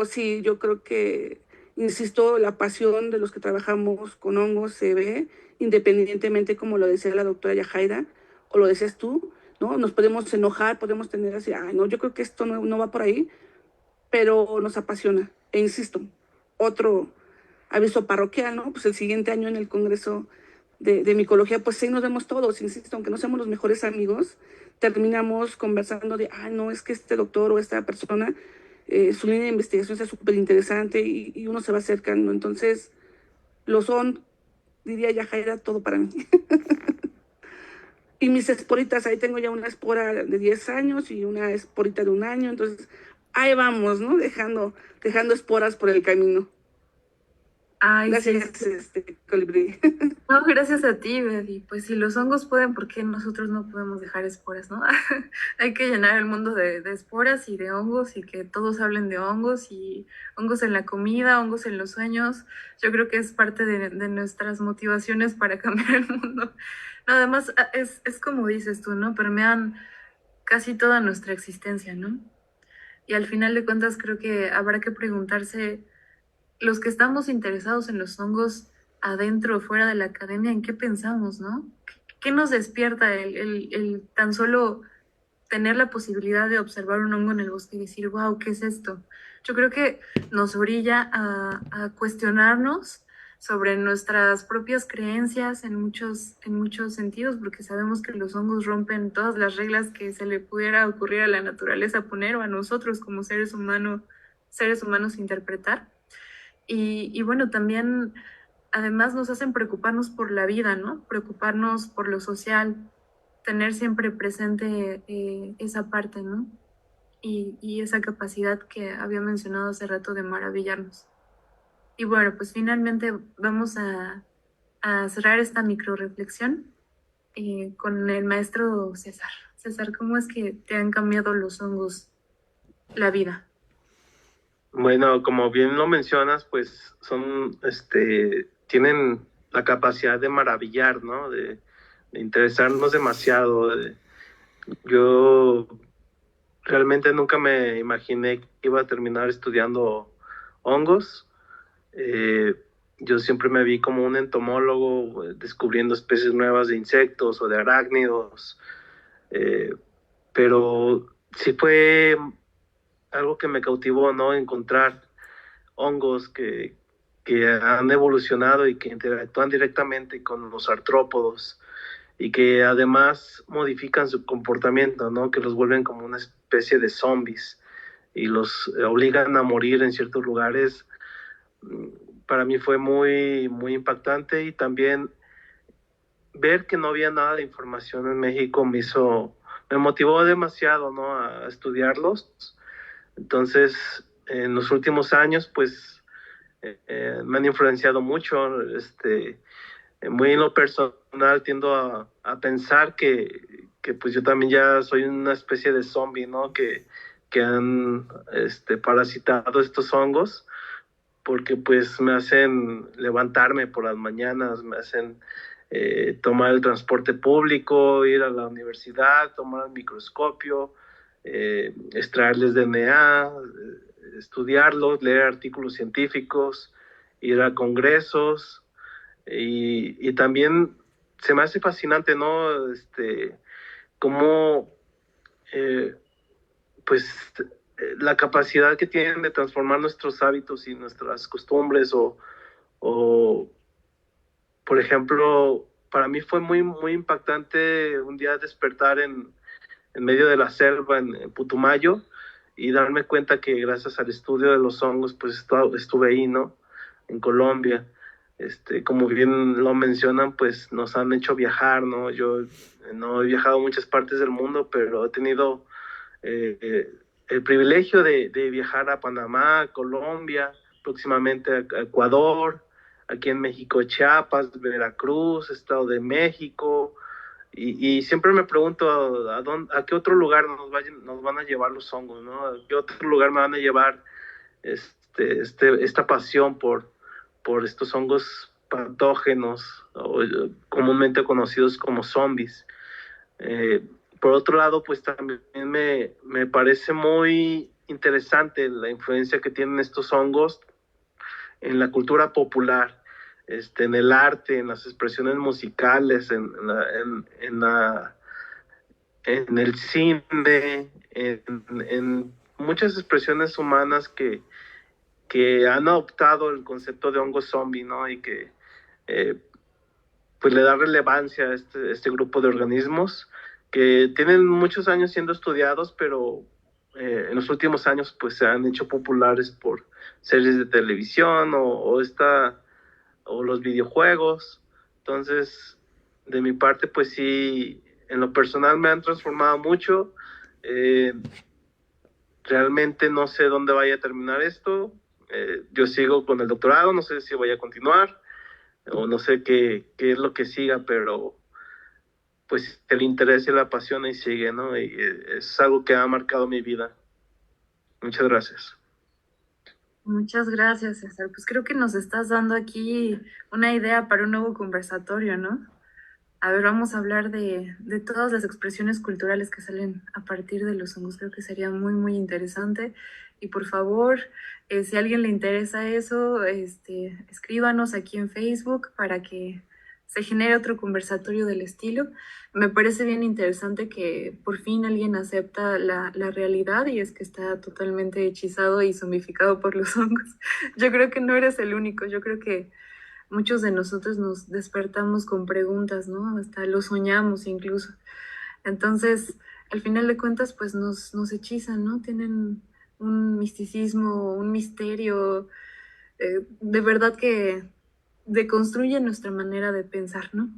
sí, yo creo que, insisto, la pasión de los que trabajamos con hongos se ve, independientemente, como lo decía la doctora Yajaira, o lo decías tú, ¿no? Nos podemos enojar, podemos tener así, ay, no, yo creo que esto no va por ahí, pero nos apasiona. E insisto, otro aviso parroquial, ¿no? Pues el siguiente año en el Congreso de Micología, pues sí nos vemos todos, insisto, aunque no seamos los mejores amigos, terminamos conversando de, ay, no, es que este doctor o esta persona, su línea de investigación está súper interesante y uno se va acercando. Entonces, lo son, diría Yajaira, todo para mí. Y mis esporitas, ahí tengo ya una espora de 10 años y una esporita de 1 año, entonces ahí vamos, ¿no? Dejando esporas por el camino. Ay, Gracias, sí. Colibrí. No, gracias a ti, Betty. Pues si los hongos pueden, ¿por qué nosotros no podemos dejar esporas, no? Hay que llenar el mundo de esporas y de hongos y que todos hablen de hongos y hongos en la comida, hongos en los sueños. Yo creo que es parte de nuestras motivaciones para cambiar el mundo. No, además, es como dices tú, ¿no? Permean casi toda nuestra existencia, ¿no? Y al final de cuentas creo que habrá que preguntarse, los que estamos interesados en los hongos adentro o fuera de la academia, ¿en qué pensamos, no? ¿Qué nos despierta el tan solo tener la posibilidad de observar un hongo en el bosque y decir, wow, ¿qué es esto? Yo creo que nos orilla a cuestionarnos sobre nuestras propias creencias en muchos sentidos, porque sabemos que los hongos rompen todas las reglas que se le pudiera ocurrir a la naturaleza poner o a nosotros como seres humanos interpretar. Y bueno, también además nos hacen preocuparnos por la vida, ¿no? Preocuparnos por lo social, tener siempre presente esa parte, ¿no? Y esa capacidad que había mencionado hace rato de maravillarnos. Y bueno, pues finalmente vamos a cerrar esta micro reflexión con el maestro César. César, ¿cómo es que te han cambiado los hongos la vida? Bueno, como bien lo mencionas, pues son, tienen la capacidad de maravillar, ¿no? De interesarnos demasiado. Yo realmente nunca me imaginé que iba a terminar estudiando hongos. Yo siempre me vi como un entomólogo descubriendo especies nuevas de insectos o de arácnidos, pero sí fue algo que me cautivó, ¿no? Encontrar hongos que han evolucionado y que interactúan directamente con los artrópodos y que además modifican su comportamiento, ¿no? Que los vuelven como una especie de zombies y los obligan a morir en ciertos lugares. Para mí fue muy, muy impactante, y también ver que no había nada de información en México me motivó demasiado, ¿no? A estudiarlos. Entonces, en los últimos años, pues, me han influenciado mucho. Muy en lo personal tiendo a pensar que pues yo también ya soy una especie de zombie, ¿no? Que han parasitado estos hongos, porque pues me hacen levantarme por las mañanas, me hacen tomar el transporte público, ir a la universidad, tomar el microscopio, extraerles DNA, estudiarlos, leer artículos científicos, ir a congresos, y también se me hace fascinante, ¿no? Cómo, pues, la capacidad que tienen de transformar nuestros hábitos y nuestras costumbres, o por ejemplo, para mí fue muy, muy impactante un día despertar en medio de la selva en Putumayo y darme cuenta que gracias al estudio de los hongos, pues estuve ahí, ¿no? En Colombia. Como bien lo mencionan, pues nos han hecho viajar, ¿no? Yo no he viajado a muchas partes del mundo, pero he tenido el privilegio de viajar a Panamá, Colombia, próximamente a Ecuador, aquí en México, Chiapas, Veracruz, Estado de México, y siempre me pregunto a qué otro lugar nos van a llevar los hongos, ¿no? ¿A qué otro lugar me van a llevar esta pasión por estos hongos patógenos, comúnmente conocidos como zombies. Por otro lado, pues también me parece muy interesante la influencia que tienen estos hongos en la cultura popular, en el arte, en las expresiones musicales, en el cine, en muchas expresiones humanas que han adoptado el concepto de hongo zombie, ¿no? Y que pues le da relevancia a este grupo de organismos que tienen muchos años siendo estudiados, pero en los últimos años pues se han hecho populares por series de televisión o los videojuegos. Entonces, de mi parte, pues sí, en lo personal me han transformado mucho. Realmente no sé dónde vaya a terminar esto. Yo sigo con el doctorado, no sé si voy a continuar o no sé qué es lo que siga, pero pues el interés y la pasión ahí sigue, ¿no? Y es algo que ha marcado mi vida. Muchas gracias. Muchas gracias, César. Pues creo que nos estás dando aquí una idea para un nuevo conversatorio, ¿no? A ver, vamos a hablar de todas las expresiones culturales que salen a partir de los hongos. Creo que sería muy, muy interesante. Y por favor, si a alguien le interesa eso, escríbanos aquí en Facebook para que se genere otro conversatorio del estilo. Me parece bien interesante que por fin alguien acepta la realidad y es que está totalmente hechizado y zombificado por los hongos. Yo creo que no eres el único. Yo creo que muchos de nosotros nos despertamos con preguntas, ¿no? Hasta lo soñamos incluso. Entonces, al final de cuentas, pues nos hechizan, ¿no? Tienen un misticismo, un misterio, de verdad que deconstruyen nuestra manera de pensar, ¿no?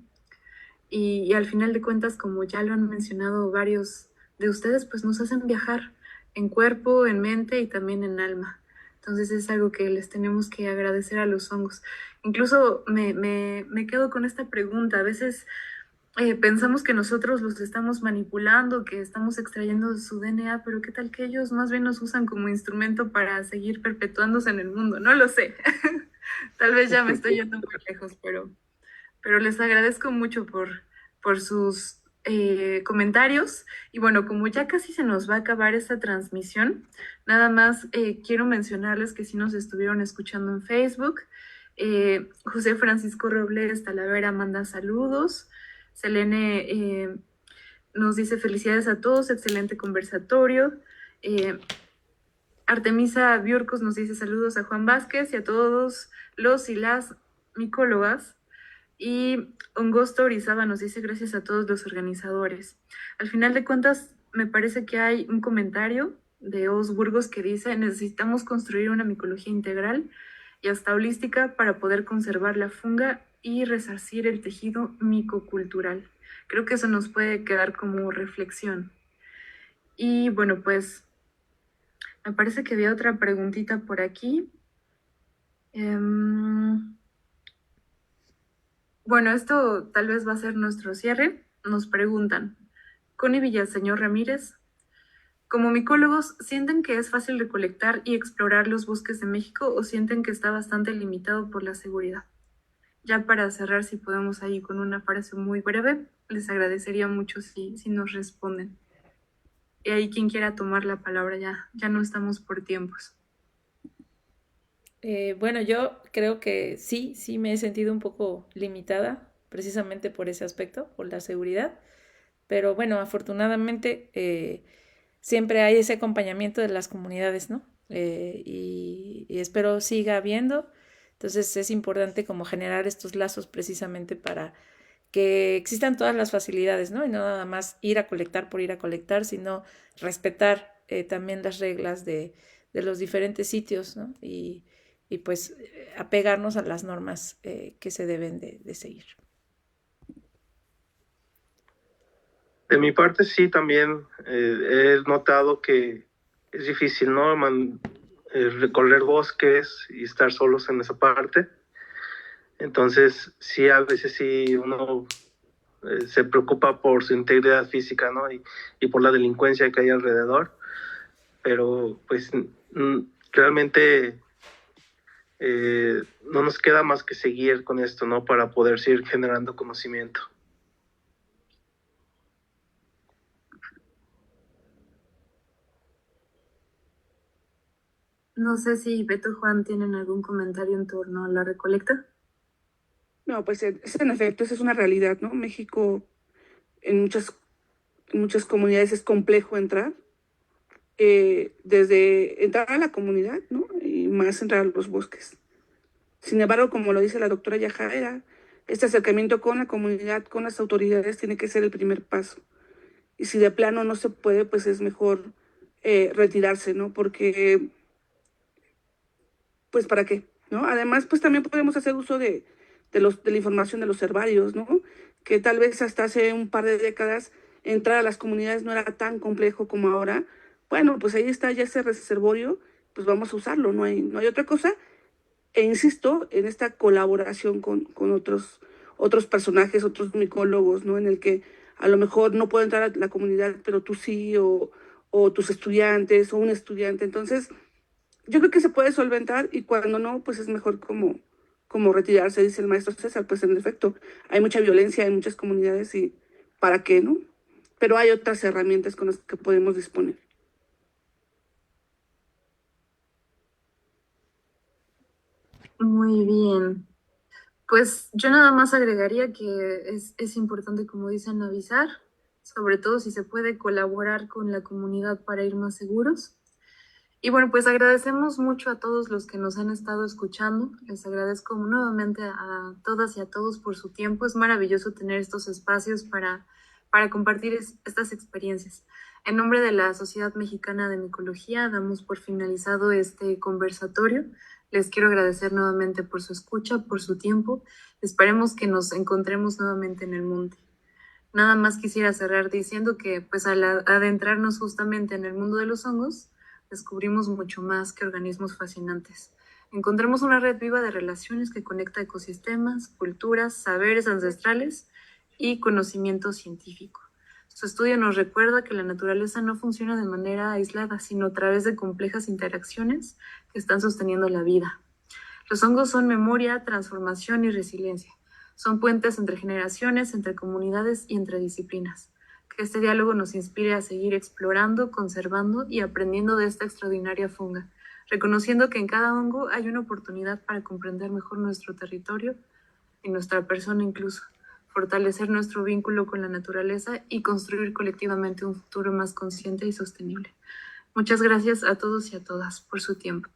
Y al final de cuentas, como ya lo han mencionado varios de ustedes, pues nos hacen viajar en cuerpo, en mente y también en alma. Entonces es algo que les tenemos que agradecer a los hongos. Incluso me quedo con esta pregunta. A veces pensamos que nosotros los estamos manipulando, que estamos extrayendo su DNA, pero ¿qué tal que ellos más bien nos usan como instrumento para seguir perpetuándose en el mundo? No lo sé. Tal vez ya me estoy yendo muy lejos, pero les agradezco mucho por sus comentarios. Y bueno, como ya casi se nos va a acabar esta transmisión, nada más quiero mencionarles que sí nos estuvieron escuchando en Facebook. José Francisco Robles Talavera manda saludos. Selene nos dice felicidades a todos, excelente conversatorio. Artemisa Biurcos nos dice saludos a Juan Vázquez y a todos los y las micólogas. Y Ongosto Orizaba nos dice gracias a todos los organizadores. Al final de cuentas, me parece que hay un comentario de Os Burgos que dice necesitamos construir una micología integral y hasta holística para poder conservar la funga y resarcir el tejido micocultural. Creo que eso nos puede quedar como reflexión. Y bueno, pues me parece que había otra preguntita por aquí. Bueno, esto tal vez va a ser nuestro cierre. Nos preguntan, Connie Villaseñor Ramírez, como micólogos, ¿sienten que es fácil recolectar y explorar los bosques de México o sienten que está bastante limitado por la seguridad? Ya para cerrar, si podemos ahí con una frase muy breve, les agradecería mucho si nos responden. Y ahí quien quiera tomar la palabra, ya no estamos por tiempos. Bueno, yo creo que sí me he sentido un poco limitada precisamente por ese aspecto, por la seguridad, pero bueno, afortunadamente siempre hay ese acompañamiento de las comunidades, ¿no? Y espero siga habiendo. Entonces es importante como generar estos lazos precisamente para que existan todas las facilidades, ¿no? Y no nada más ir a colectar por ir a colectar, sino respetar también las reglas de los diferentes sitios, ¿no? Y pues apegarnos a las normas que se deben de seguir. De mi parte sí, también he notado que es difícil, ¿no? Recorrer bosques y estar solos en esa parte. Entonces sí, a veces sí uno se preocupa por su integridad física, ¿no? Y por la delincuencia que hay alrededor. Pero pues realmente no nos queda más que seguir con esto, ¿no? Para poder seguir generando conocimiento. No sé si Beto o Juan tienen algún comentario en torno a la recolecta. No, pues en efecto, esa es una realidad, ¿no? México, en muchas comunidades es complejo entrar, desde entrar a la comunidad, ¿no? Y más entrar a los bosques. Sin embargo, como lo dice la doctora Yajaira, este acercamiento con la comunidad, con las autoridades, tiene que ser el primer paso. Y si de plano no se puede, pues es mejor retirarse, ¿no? Porque, pues, ¿para qué? ¿No? Además, pues también podemos hacer uso de la información de los herbarios, ¿no? Que tal vez hasta hace un par de décadas entrar a las comunidades no era tan complejo como ahora. Bueno, pues ahí está ya ese reservorio, pues vamos a usarlo, no hay otra cosa. E insisto en esta colaboración con otros personajes, otros micólogos, ¿no? En el que a lo mejor no puedo entrar a la comunidad, pero tú sí, o tus estudiantes, o un estudiante. Entonces, yo creo que se puede solventar y cuando no, pues es mejor como retirarse, dice el maestro César. Pues en efecto, hay mucha violencia en muchas comunidades y ¿para qué, no? Pero hay otras herramientas con las que podemos disponer. Muy bien. Pues yo nada más agregaría que es importante, como dicen, avisar, sobre todo si se puede colaborar con la comunidad para ir más seguros. Y bueno, pues agradecemos mucho a todos los que nos han estado escuchando. Les agradezco nuevamente a todas y a todos por su tiempo. Es maravilloso tener estos espacios para compartir estas experiencias. En nombre de la Sociedad Mexicana de Micología, damos por finalizado este conversatorio. Les quiero agradecer nuevamente por su escucha, por su tiempo. Esperemos que nos encontremos nuevamente en el monte. Nada más quisiera cerrar diciendo que pues al adentrarnos justamente en el mundo de los hongos, descubrimos mucho más que organismos fascinantes. Encontramos una red viva de relaciones que conecta ecosistemas, culturas, saberes ancestrales y conocimiento científico. Su estudio nos recuerda que la naturaleza no funciona de manera aislada, sino a través de complejas interacciones que están sosteniendo la vida. Los hongos son memoria, transformación y resiliencia. Son puentes entre generaciones, entre comunidades y entre disciplinas. Que este diálogo nos inspire a seguir explorando, conservando y aprendiendo de esta extraordinaria funga, reconociendo que en cada hongo hay una oportunidad para comprender mejor nuestro territorio y nuestra persona incluso, fortalecer nuestro vínculo con la naturaleza y construir colectivamente un futuro más consciente y sostenible. Muchas gracias a todos y a todas por su tiempo.